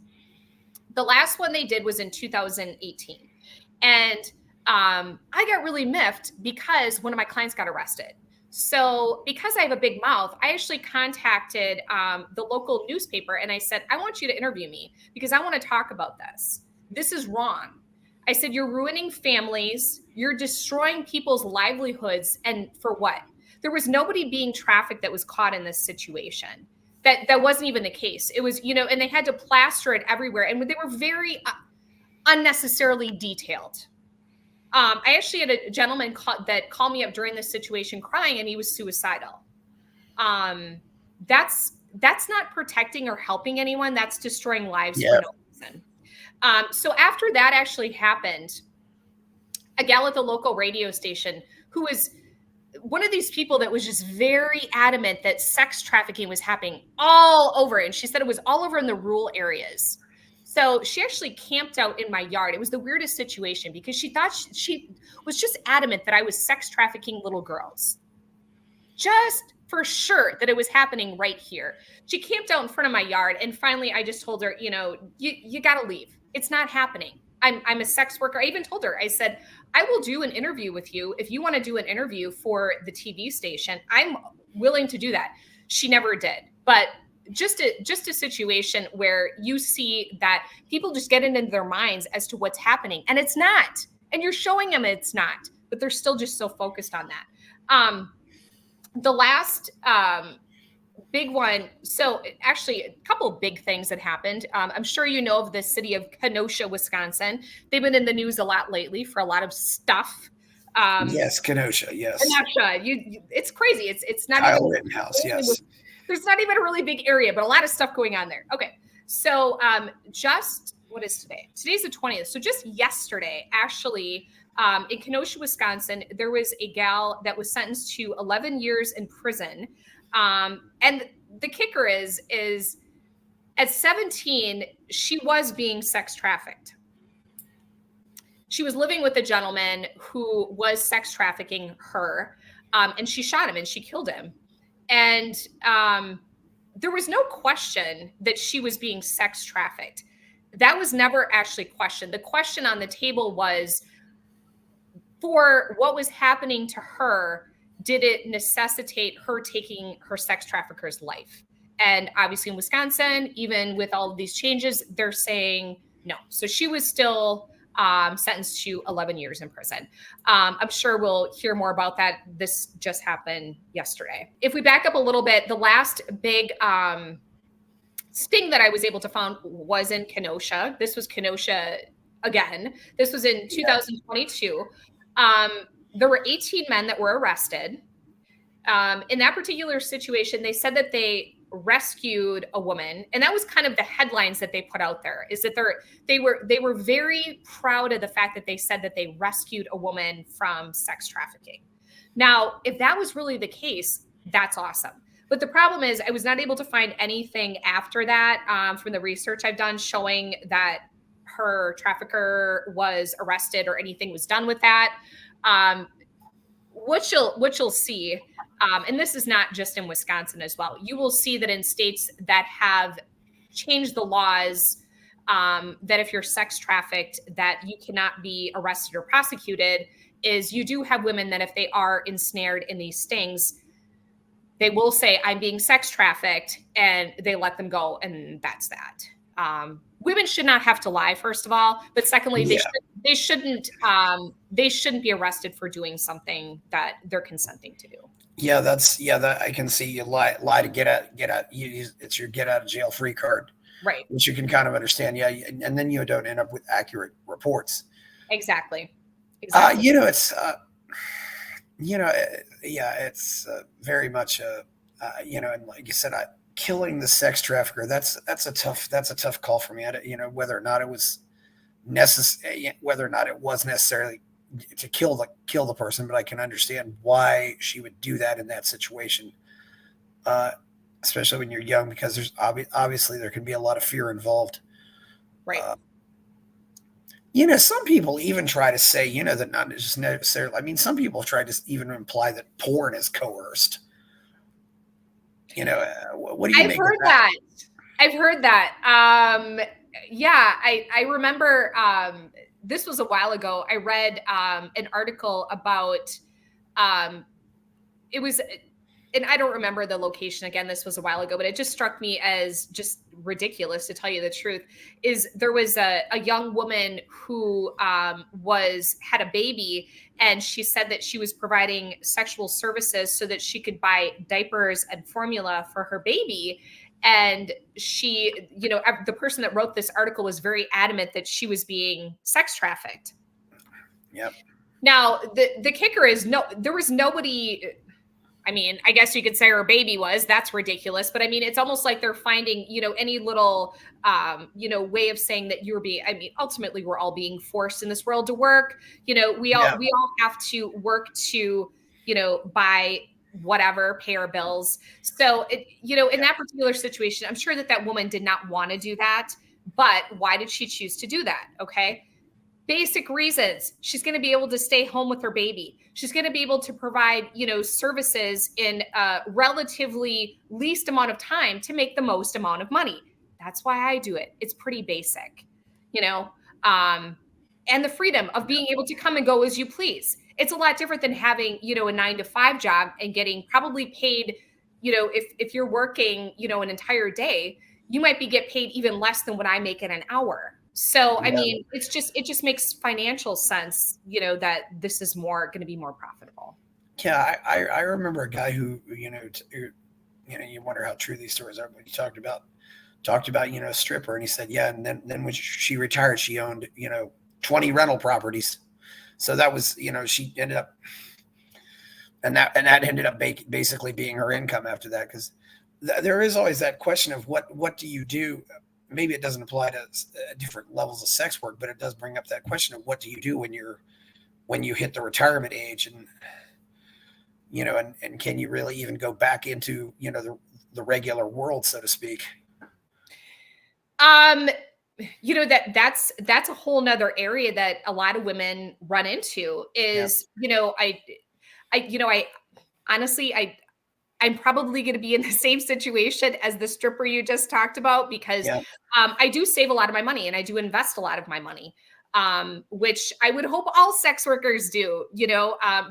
The last one they did was in 2018. And I got really miffed because one of my clients got arrested. So because I have a big mouth, I actually contacted the local newspaper and I said, I want you to interview me because I want to talk about this. This is wrong. I said, you're ruining families. You're destroying people's livelihoods. And for what? There was nobody being trafficked that was caught in this situation. That wasn't even the case. It was, and they had to plaster it everywhere. And they were very unnecessarily detailed. I actually had a gentleman that called me up during this situation crying, and he was suicidal. That's not protecting or helping anyone. That's destroying lives for no reason. So after that actually happened, a gal at the local radio station who was one of these people that was just very adamant that sex trafficking was happening all over. And she said it was all over in the rural areas. So she actually camped out in my yard. It was the weirdest situation because she thought she was just adamant that I was sex trafficking little girls. Just for sure that it was happening right here. She camped out in front of my yard. And finally, I just told her, you got to leave. It's not happening. I'm a sex worker. I even told her, I said, I will do an interview with you. If you want to do an interview for the TV station, I'm willing to do that. She never did. But just a situation where you see that people just get into their minds as to what's happening. And it's not. And you're showing them it's not. But they're still just so focused on that. The last big one. So actually a couple of big things that happened. I'm sure you know of the city of Kenosha, Wisconsin. They've been in the news a lot lately for a lot of stuff. Yes, Kenosha. Yes. Kenosha. It's crazy. It's not Kyle Rittenhouse. Yes. There's not even a really big area, but a lot of stuff going on there. Okay. So what is today? Today's the 20th. So just yesterday, actually, in Kenosha, Wisconsin, there was a gal that was sentenced to 11 years in prison. And the kicker is at 17, she was being sex trafficked. She was living with a gentleman who was sex trafficking her, and she shot him and she killed him. And there was no question that she was being sex trafficked. That was never actually questioned. The question on the table was, for what was happening to her, did it necessitate her taking her sex trafficker's life? And obviously in Wisconsin, even with all of these changes, they're saying no. So she was still sentenced to 11 years in prison. I'm sure we'll hear more about that. This just happened yesterday. If we back up a little bit, the last big sting that I was able to find was in Kenosha. This was Kenosha again. This was in 2022. There were 18 men that were arrested. In that particular situation, they said that they rescued a woman, and that was kind of the headlines that they put out there, is that they were very proud of the fact that they said that they rescued a woman from sex trafficking. Now, if that was really the case, that's awesome. But the problem is, I was not able to find anything after that from the research I've done showing that her trafficker was arrested or anything was done with that. What you'll see, and this is not just in Wisconsin as well, you will see that in states that have changed the laws, that if you're sex trafficked, that you cannot be arrested or prosecuted, is you do have women that if they are ensnared in these stings, they will say, I'm being sex trafficked, and they let them go, and that's that. Women should not have to lie, first of all, but secondly, they shouldn't be arrested for doing something that they're consenting to do. Yeah, that I can see. You lie to get out. It's your get out of jail free card, right? Which you can kind of understand. Yeah, and then you don't end up with accurate reports. Exactly. It's it's very much and like you said, killing the sex trafficker. That's a tough call for me. Whether or not it was necessary to kill the person, but I can understand why she would do that in that situation, especially when you're young, because there's obviously there can be a lot of fear involved. Right. Some people even try to say, that not just necessarily. I mean, some people try to even imply that porn is coerced. What do you make of that? I've heard that. Yeah, I remember this was a while ago. I read an article about it was, and I don't remember the location again. This was a while ago, but it just struck me as just ridiculous, to tell you the truth. Is there was a young woman who had a baby, and she said that she was providing sexual services so that she could buy diapers and formula for her baby. And she, the person that wrote this article was very adamant that she was being sex trafficked. Yep. Now, the kicker is, there was nobody. I mean, I guess you could say her baby was. That's ridiculous. But I mean, it's almost like they're finding, any little, way of saying that you're being. I mean, ultimately, we're all being forced in this world to work. We all have to work to, buy whatever, pay our bills. So, in that particular situation, I'm sure that woman did not want to do that. But why did she choose to do that? Okay. Basic reasons. She's going to be able to stay home with her baby. She's going to be able to provide, services in a relatively least amount of time to make the most amount of money. That's why I do it. It's pretty basic, and the freedom of being able to come and go as you please. It's a lot different than having, a 9-to-5 job and getting probably paid, if you're working, an entire day, you might get paid even less than what I make in an hour. So, I mean, it just makes financial sense, that this is going to be more profitable. Yeah. I remember a guy who, you wonder how true these stories are, but he talked about, a stripper, and he said, yeah. And then when she retired, she owned, 20 rental properties. So that was, she ended up, and that ended up basically being her income after that. Cause there is always that question of what do you do? Maybe it doesn't apply to different levels of sex work, but it does bring up that question of what do you do when you hit the retirement age, and and can you really even go back into the regular world, so to speak? That's a whole nother area that a lot of women run into is, I honestly, I'm probably going to be in the same situation as the stripper you just talked about, because I do save a lot of my money and I do invest a lot of my money, which I would hope all sex workers do,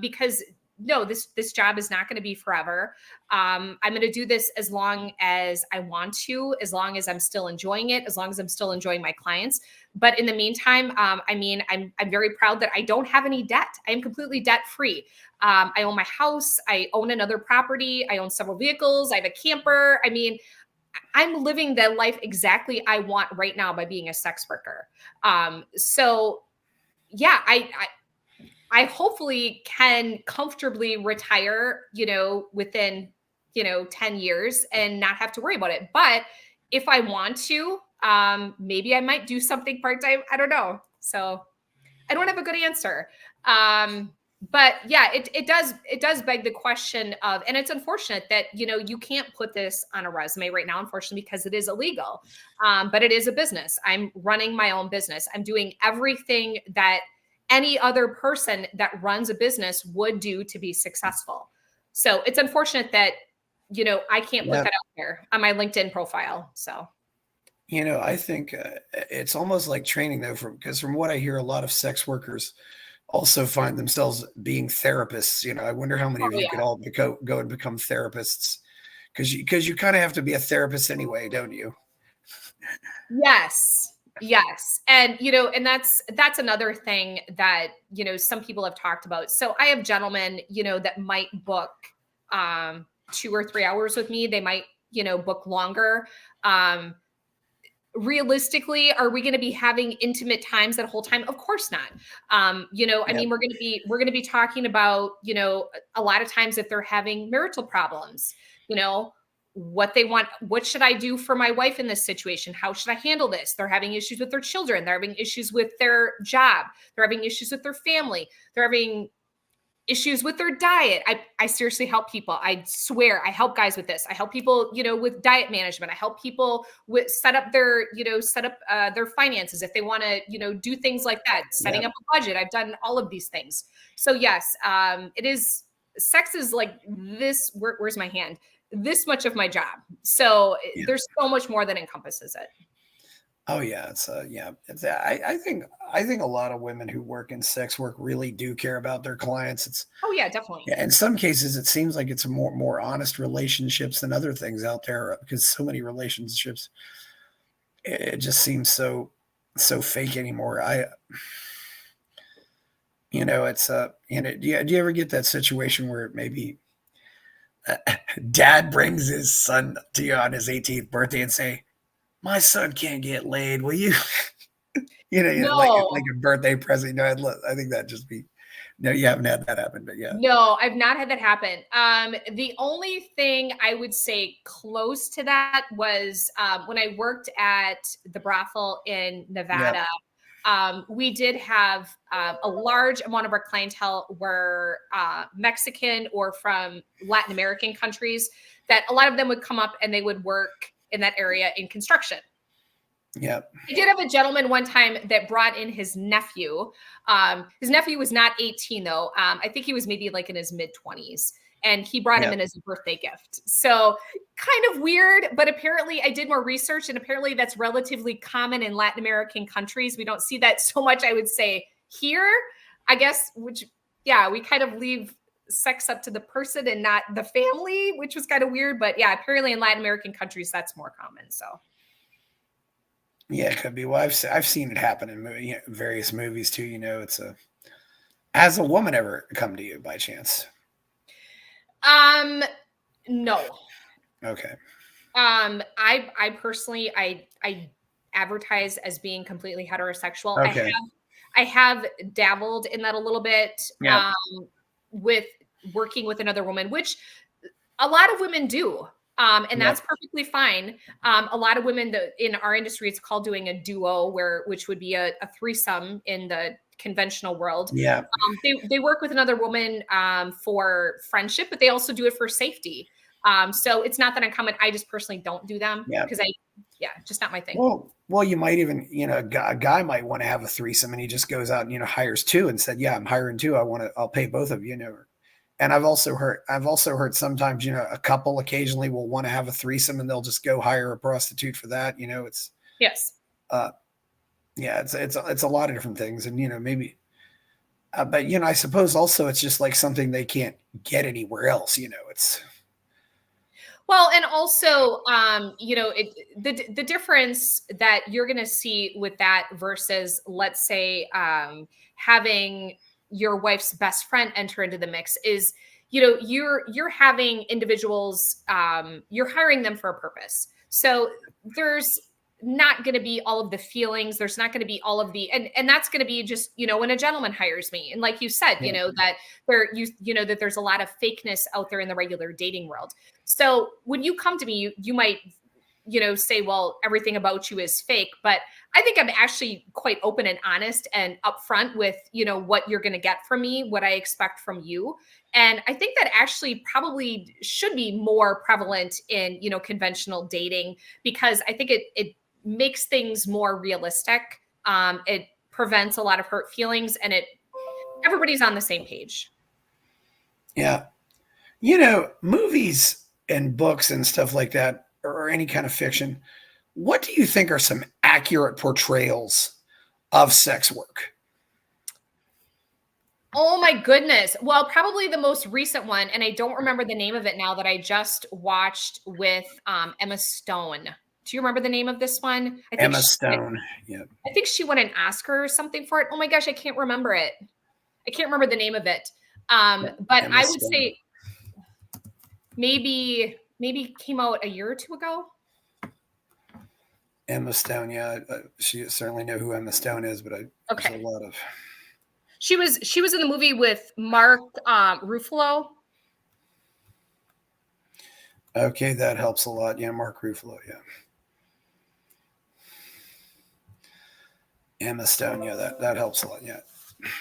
because no, this job is not going to be forever. I'm going to do this as long as I want to, as long as I'm still enjoying it, as long as I'm still enjoying my clients. But in the meantime, I'm very proud that I don't have any debt. I am completely debt free. I own my house. I own another property. I own several vehicles. I have a camper. I mean, I'm living the life exactly I want right now by being a sex worker. So yeah, I hopefully can comfortably retire, within, 10 years and not have to worry about it. But if I want to, maybe I might do something part-time. I don't know. So I don't have a good answer. But yeah, it does beg the question of, and it's unfortunate that, you can't put this on a resume right now, unfortunately, because it is illegal. But it is a business. I'm running my own business. I'm doing everything that any other person that runs a business would do to be successful. So it's unfortunate that, I can't put that out there on my LinkedIn profile. So. I think it's almost like training though, because from what I hear, a lot of sex workers also find themselves being therapists. I wonder how many of you could all go and become therapists, because you kind of have to be a therapist anyway, don't you? Yes. And, and that's another thing that, some people have talked about. So I have gentlemen, that might book 2 or 3 hours with me. They might, book longer. Realistically, are we going to be having intimate times that whole time? Of course not. I mean, we're going to be talking about, a lot of times if they're having marital problems, what they want, what should I do for my wife in this situation? How should I handle this? They're having issues with their children. They're having issues with their job. They're having issues with their family. They're having issues with their diet. I seriously help people. I swear I help guys with this. I help people, with diet management. I help people with set up their finances if they want to, do things like that, setting up a budget. I've done all of these things. So yes, it is, sex is like this, where's my hand? This much of my job. So there's so much more that encompasses it. Oh yeah, I think a lot of women who work in sex work really do care about their clients. Oh yeah, definitely. In some cases, it seems like it's more honest relationships than other things out there, because so many relationships, it just seems so fake anymore. It's do you ever get that situation where maybe dad brings his son to you on his 18th birthday and say, my son can't get laid, will you? No. like a birthday present. I think that'd just be, no, you haven't had that happen, but yeah. No, I've not had that happen. The only thing I would say close to that was when I worked at the brothel in Nevada. We did have a large amount of our clientele were Mexican or from Latin American countries, that a lot of them would come up and they would work in that area in construction. I did have a gentleman one time that brought in his nephew. His nephew was not 18 though. I think he was maybe like in his mid-20s, and he brought him in as a birthday gift. So kind of weird, but apparently I did more research, and apparently that's relatively common in Latin American countries. We don't see that so much, I would say, here, I guess, we kind of leave sex up to the person and not the family, which was kind of weird. But yeah, apparently in Latin American countries, that's more common. So. Yeah, it could be. Well, I've seen it happen in various movies too. Has a woman ever come to you by chance? No. Okay. I personally, I advertise as being completely heterosexual. Okay. I have dabbled in that a little bit. With working with another woman, which a lot of women do. And that's perfectly fine. A lot of women in our industry, it's called doing a duo, which would be a threesome in the conventional world. They work with another woman for friendship, but they also do it for safety. So it's not that uncommon. I just personally don't do them because just not my thing. Well, you might even, a guy might want to have a threesome, and he just goes out and, hires two and said, I'm hiring two. I'll pay both of you. And I've also heard sometimes, a couple occasionally will want to have a threesome, and they'll just go hire a prostitute for that. It's it's a lot of different things, and maybe, but I suppose also it's just like something they can't get anywhere else. It's. Well, and also, the difference that you're going to see with that versus, let's say, having your wife's best friend enter into the mix is, you're having individuals, you're hiring them for a purpose. So there's not going to be all of the feelings. There's not going to be all of the, and that's going to be just, when a gentleman hires me. And like you said, that that there's a lot of fakeness out there in the regular dating world. So when you come to me, you might, say, well, everything about you is fake, but I think I'm actually quite open and honest and upfront with, what you're going to get from me, what I expect from you. And I think that actually probably should be more prevalent in, conventional dating, because I think it makes things more realistic. It prevents a lot of hurt feelings, and everybody's on the same page. Yeah. Movies and books and stuff like that, or any kind of fiction, what do you think are some accurate portrayals of sex work? Oh my goodness. Well, probably the most recent one, and I don't remember the name of it now, that I just watched with Emma Stone. Do you remember the name of this one? Emma Stone. Yeah. I think she won an Oscar or something for it. Oh my gosh, I can't remember it. I can't remember the name of it. But Emma I would Stone. say maybe came out a year or two ago. Emma Stone, yeah. She certainly know who Emma Stone is, but okay. There's a lot of. She was in the movie with Mark Ruffalo. Okay, that helps a lot. Yeah, Mark Ruffalo, yeah. Emma Stone, yeah, that helps a lot. Yeah.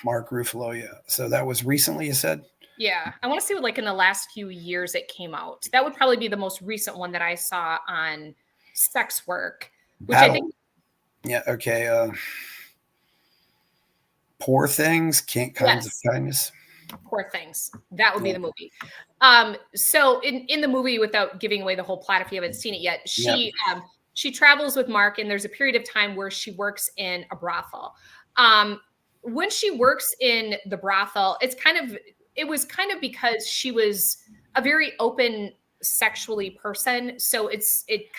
Mark Ruffalo, yeah. So that was recently, you said? Yeah. I want to say in the last few years it came out. That would probably be the most recent one that I saw on sex work, which I think. Yeah, okay. Poor Things, Kinds of Kindness. Poor Things. That would be the movie. So in the movie, without giving away the whole plot, if you haven't seen it yet, she travels with Mark, and there's a period of time where she works in a brothel. When she works in the brothel, it was kind of because she was a very open sexually person. So it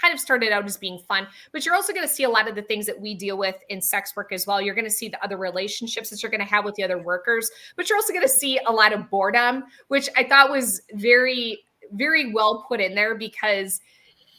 kind of started out as being fun, but you're also going to see a lot of the things that we deal with in sex work as well. You're going to see the other relationships that you're going to have with the other workers, but you're also going to see a lot of boredom, which I thought was very, very well put in there, because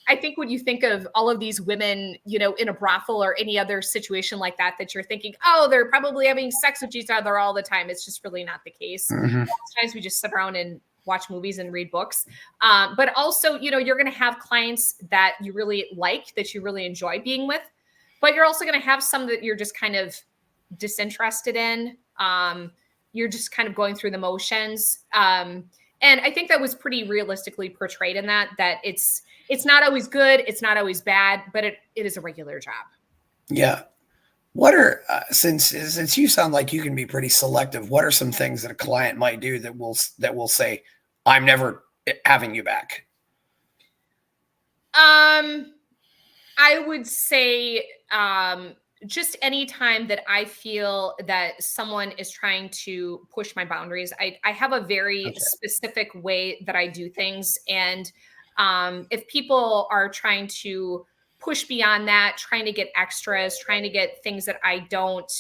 I think when you think of all of these women, in a brothel or any other situation like that, that you're thinking, oh, they're probably having sex with each other all the time. It's just really not the case. Mm-hmm. Sometimes we just sit around and watch movies and read books. But also, you're going to have clients that you really like, that you really enjoy being with, but you're also going to have some that you're just kind of disinterested in. You're just kind of going through the motions. And I think that was pretty realistically portrayed in that it's not always good. It's not always bad, but it is a regular job. Yeah. What are, since you sound like you can be pretty selective, what are some things that a client might do that will say, I'm never having you back? I would say, just any time that I feel that someone is trying to push my boundaries. I have a very specific way that I do things. And if people are trying to push beyond that, trying to get extras, trying to get things that I don't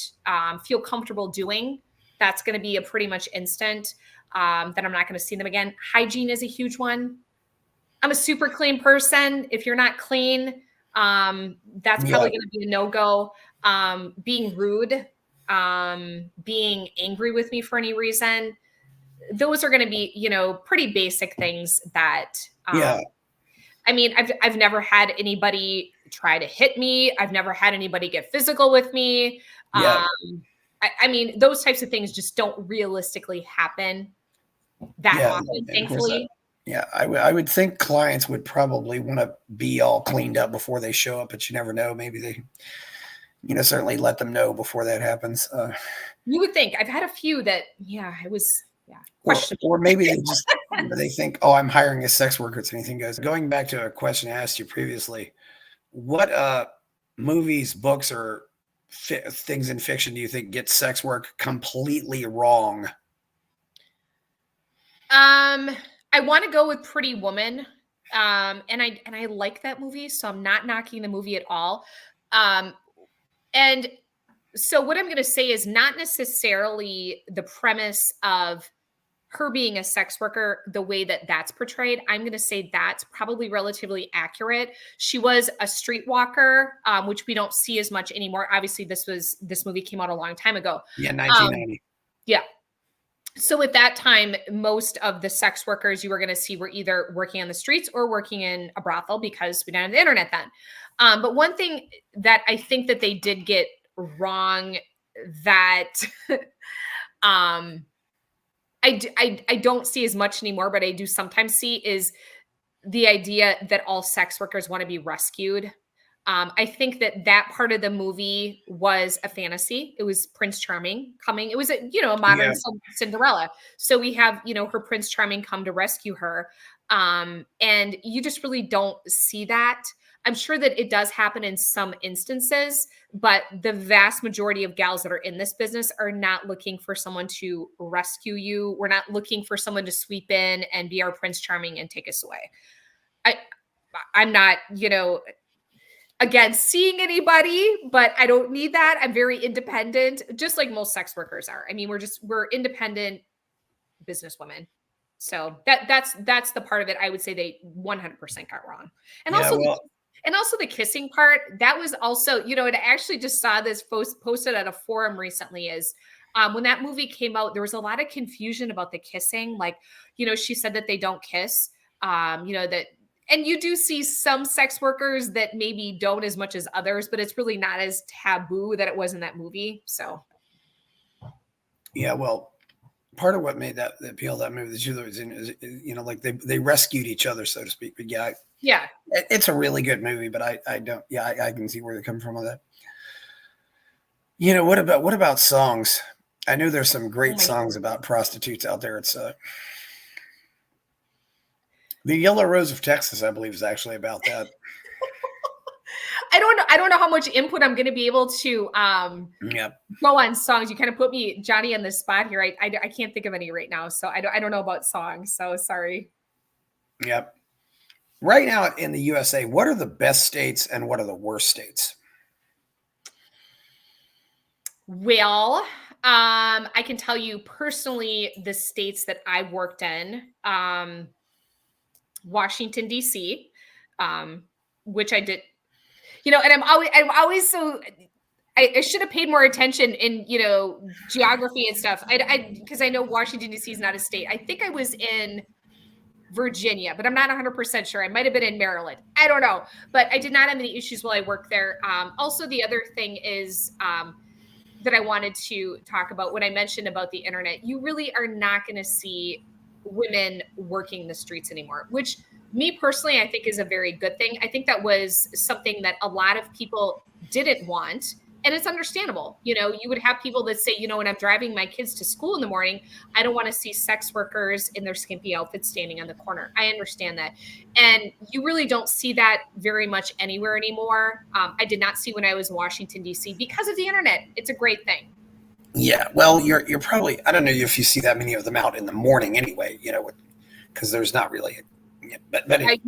feel comfortable doing, that's going to be a pretty much instant that I'm not going to see them again. Hygiene is a huge one. I'm a super clean person. If you're not clean, that's probably going to be a no-go. Being rude, being angry with me for any reason, those are going to be, pretty basic things that, I mean, I've never had anybody try to hit me. I've never had anybody get physical with me. I mean, those types of things just don't realistically happen that often, thankfully. I would think clients would probably want to be all cleaned up before they show up, but you never know. Maybe they, certainly let them know before that happens. You would think. I've had a few that, it was, or maybe they just they think, oh, I'm hiring a sex worker. It's anything goes. Going back to a question I asked you previously, what movies, books, or things in fiction do you think get sex work completely wrong? I want to go with Pretty Woman. And I like that movie, so I'm not knocking the movie at all. And so what I'm going to say is not necessarily the premise of her being a sex worker, the way that that's portrayed, I'm going to say that's probably relatively accurate. She was a streetwalker, which we don't see as much anymore. Obviously, this movie came out a long time ago. Yeah, 1990. Yeah. So at that time, most of the sex workers you were going to see were either working on the streets or working in a brothel because we didn't have the internet then. But one thing that I think that they did get wrong that I don't see as much anymore, but I do sometimes see is the idea that all sex workers want to be rescued. I think that part of the movie was a fantasy. It was Prince Charming coming. It was a modern Cinderella. So we have her Prince Charming come to rescue her, and you just really don't see that. I'm sure that it does happen in some instances, but the vast majority of gals that are in this business are not looking for someone to rescue you. We're not looking for someone to sweep in and be our Prince Charming and take us away. I'm not, against seeing anybody, but I don't need that. I'm very independent, just like most sex workers are. I mean, we're independent businesswomen. So that's the part of it I would say they 100% got wrong. And also the kissing part, that was also, and I actually just saw this posted at a forum recently is when that movie came out, there was a lot of confusion about the kissing. Like, she said that they don't kiss, and you do see some sex workers that maybe don't as much as others, but it's really not as taboo that it was in that movie. So. Yeah, well, part of what made the appeal of that movie is, like they rescued each other, so to speak. But yeah, it's a really good movie. But I don't. Yeah, I can see where they're coming from on that. What about songs? I know there's some great songs about prostitutes out there. It's The Yellow Rose of Texas, I believe, is actually about that. I don't know how much input I'm going to be able to go on songs. You kind of put me, Johnny, on the spot here. I can't think of any right now, so I don't know about songs. So sorry. Yep. Right now in the USA, what are the best states and what are the worst states? Well, I can tell you personally the states that I worked in. Washington, D.C., which I did, and I'm always so, I should have paid more attention in, geography and stuff. Because I know Washington, D.C. is not a state. I think I was in Virginia, but I'm not 100% sure. I might've been in Maryland. I don't know, but I did not have any issues while I worked there. Also, the other thing is, that I wanted to talk about when I mentioned about the internet, you really are not going to see women working the streets anymore, which me personally, I think is a very good thing. I think that was something that a lot of people didn't want. And it's understandable. You would have people that say, when I'm driving my kids to school in the morning, I don't want to see sex workers in their skimpy outfits standing on the corner. I understand that. And you really don't see that very much anywhere anymore. I did not see when I was in Washington, D.C. because of the internet. It's a great thing. Yeah, well, you're probably, I don't know if you see that many of them out in the morning anyway, because there's not really, but anyway.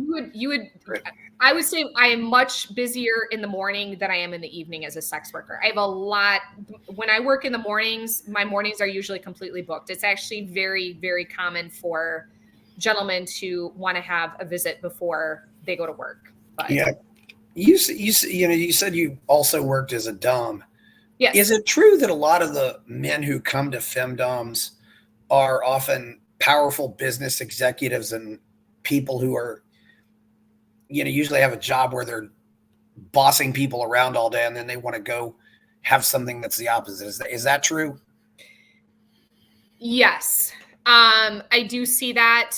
I would say I am much busier in the morning than I am in the evening as a sex worker. I have a lot, when I work in the mornings, my mornings are usually completely booked. It's actually very, very common for gentlemen to want to have a visit before they go to work. But yeah, you said you also worked as a dom. Yes. Is it true that a lot of the men who come to femdoms are often powerful business executives and people who are, usually have a job where they're bossing people around all day and then they want to go have something that's the opposite? Is that true? Yes. I do see that.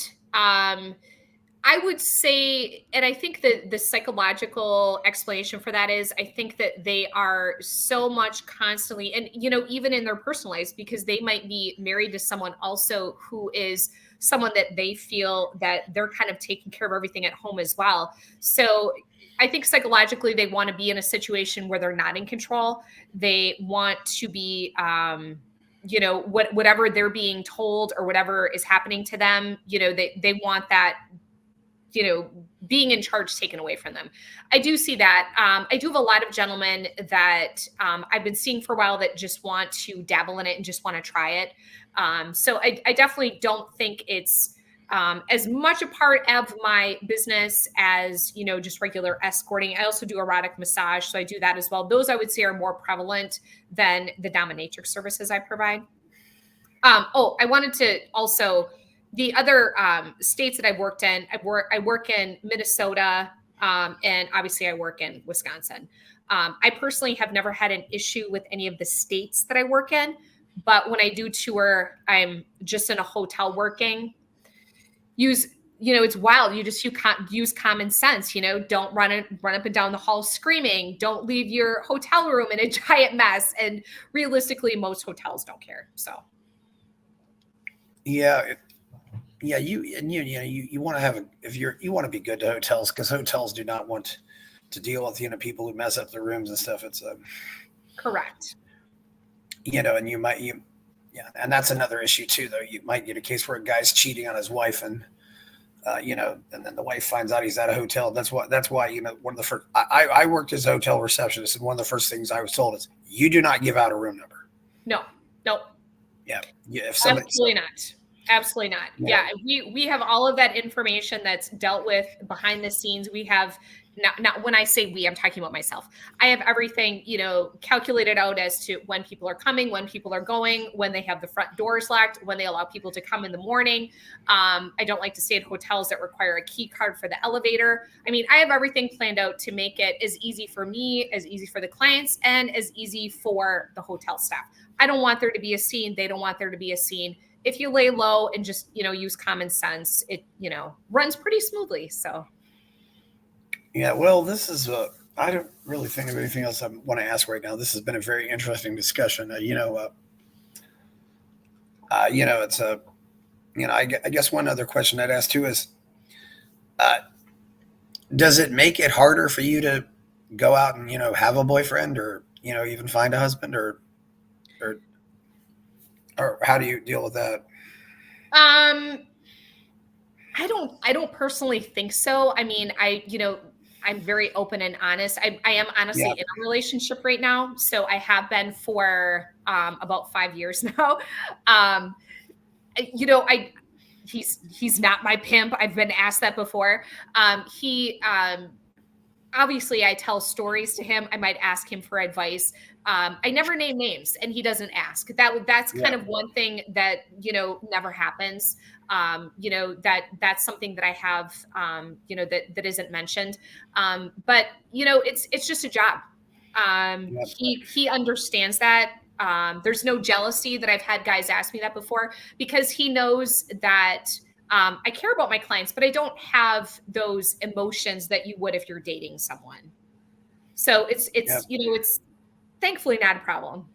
I would say, and I think that the psychological explanation for that is, I think that they are so much constantly, and, even in their personal lives, because they might be married to someone also who is someone that they feel that they're kind of taking care of everything at home as well. So I think psychologically they want to be in a situation where they're not in control. They want to be, whatever they're being told or whatever is happening to them, they want that being in charge taken away from them. I do see that. I do have a lot of gentlemen that I've been seeing for a while that just want to dabble in it and just want to try it. So I definitely don't think it's as much a part of my business as, just regular escorting. I also do erotic massage, so I do that as well. Those I would say are more prevalent than the dominatrix services I provide. I wanted to also, the other states that I've worked in, I work in Minnesota, and obviously I work in Wisconsin. I personally have never had an issue with any of the states that I work in, but when I do tour, I'm just in a hotel working. It's wild. You can't use common sense. Don't run up and down the hall screaming. Don't leave your hotel room in a giant mess. And realistically, most hotels don't care. So. Yeah. You want to have you want to be good to hotels, because hotels do not want to deal with, people who mess up their rooms and stuff. It's correct. And and that's another issue too, though. You might get a case where a guy's cheating on his wife, and and then the wife finds out he's at a hotel. That's why one of the first, I worked as a hotel receptionist, and one of the first things I was told is, you do not give out a room number. No. Yeah. Absolutely not. Yeah. We have all of that information that's dealt with behind the scenes. We have not when I say we, I'm talking about myself. I have everything, calculated out as to when people are coming, when people are going, when they have the front doors locked, when they allow people to come in the morning. I don't like to stay at hotels that require a key card for the elevator. I mean, I have everything planned out to make it as easy for me, as easy for the clients, and as easy for the hotel staff. I don't want there to be a scene. They don't want there to be a scene. If you lay low and just, use common sense, it, runs pretty smoothly. So. Yeah, well, this is, I don't really think of anything else I want to ask right now. This has been a very interesting discussion. It's I guess one other question I'd ask too is, does it make it harder for you to go out and, have a boyfriend, or, even find a husband, or how do you deal with that? I don't personally think so. I mean, I'm very open and honest. I am honestly in a relationship right now. So I have been for about 5 years now. He's not my pimp. I've been asked that before. Obviously I tell stories to him. I might ask him for advice. I never name names, and he doesn't ask. That's kind of one thing that, never happens. That's something that I have, that isn't mentioned. But it's just a job. He understands that. There's no jealousy that I've had guys ask me that before, because he knows that I care about my clients, but I don't have those emotions that you would if you're dating someone. So it's thankfully not a problem.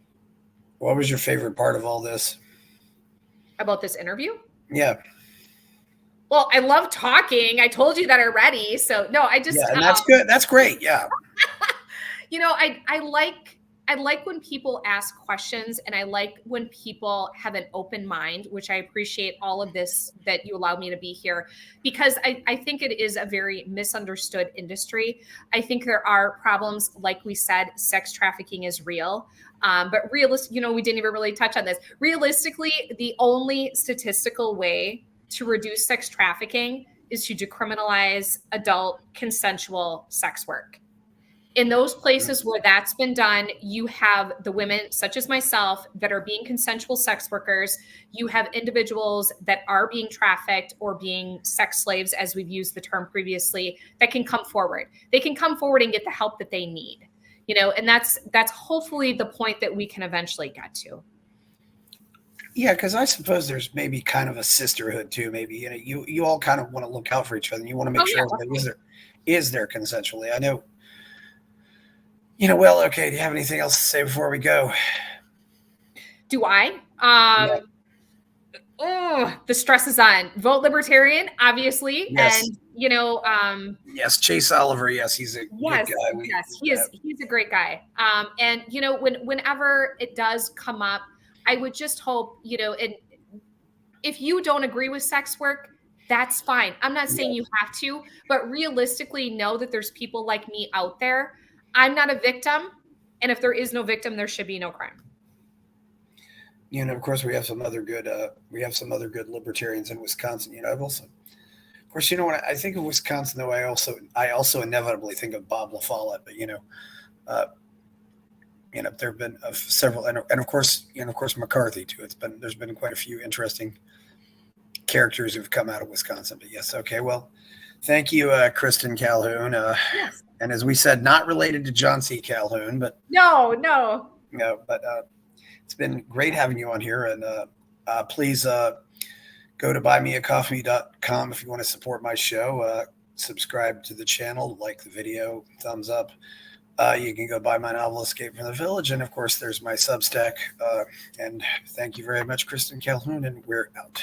What was your favorite part of all this? About this interview? Yeah. Well, I love talking. I told you that already. So no, I just, and that's good. That's great. Yeah. I like when people ask questions, and I like when people have an open mind, which I appreciate all of this that you allowed me to be here, because I think it is a very misunderstood industry. I think there are problems. Like we said, sex trafficking is real. But we didn't even really touch on this. Realistically, the only statistical way to reduce sex trafficking is to decriminalize adult consensual sex work. In those places where that's been done, you have the women, such as myself, that are being consensual sex workers. You have individuals that are being trafficked or being sex slaves, as we've used the term previously, that can come forward. They can come forward and get the help that they need, and that's hopefully the point that we can eventually get to. Yeah, because I suppose there's maybe kind of a sisterhood too. Maybe you all kind of want to look out for each other, and you want to make sure everybody is there consensually. I know. Well, okay. Do you have anything else to say before we go? Do I? The stress is on. Vote Libertarian, obviously. Yes. And, yes, Chase Oliver. Yes, he's a good guy. He's a great guy. And, whenever it does come up, I would just hope, and if you don't agree with sex work, That's fine. I'm not saying Yeah. you have to, but realistically know that there's people like me out there. I'm not a victim, and if there is no victim, there should be no crime. Of course, we have some other good libertarians in Wisconsin. I've also, of course, when I think of Wisconsin, though, I also inevitably think of Bob LaFollette. But uh, there have been several, and of course, McCarthy too. There's been quite a few interesting characters who've come out of Wisconsin. But yes, okay, well, thank you, Kristin Calhoun. Yes. And as we said, not related to John C. Calhoun, but No. but it's been great having you on here. And please go to buymeacoffee.com if you want to support my show. Subscribe to the channel, like the video, thumbs up. You can go buy my novel, Escape from the Village. And of course, there's my Substack. And thank you very much, Kristin Calhoun, and we're out.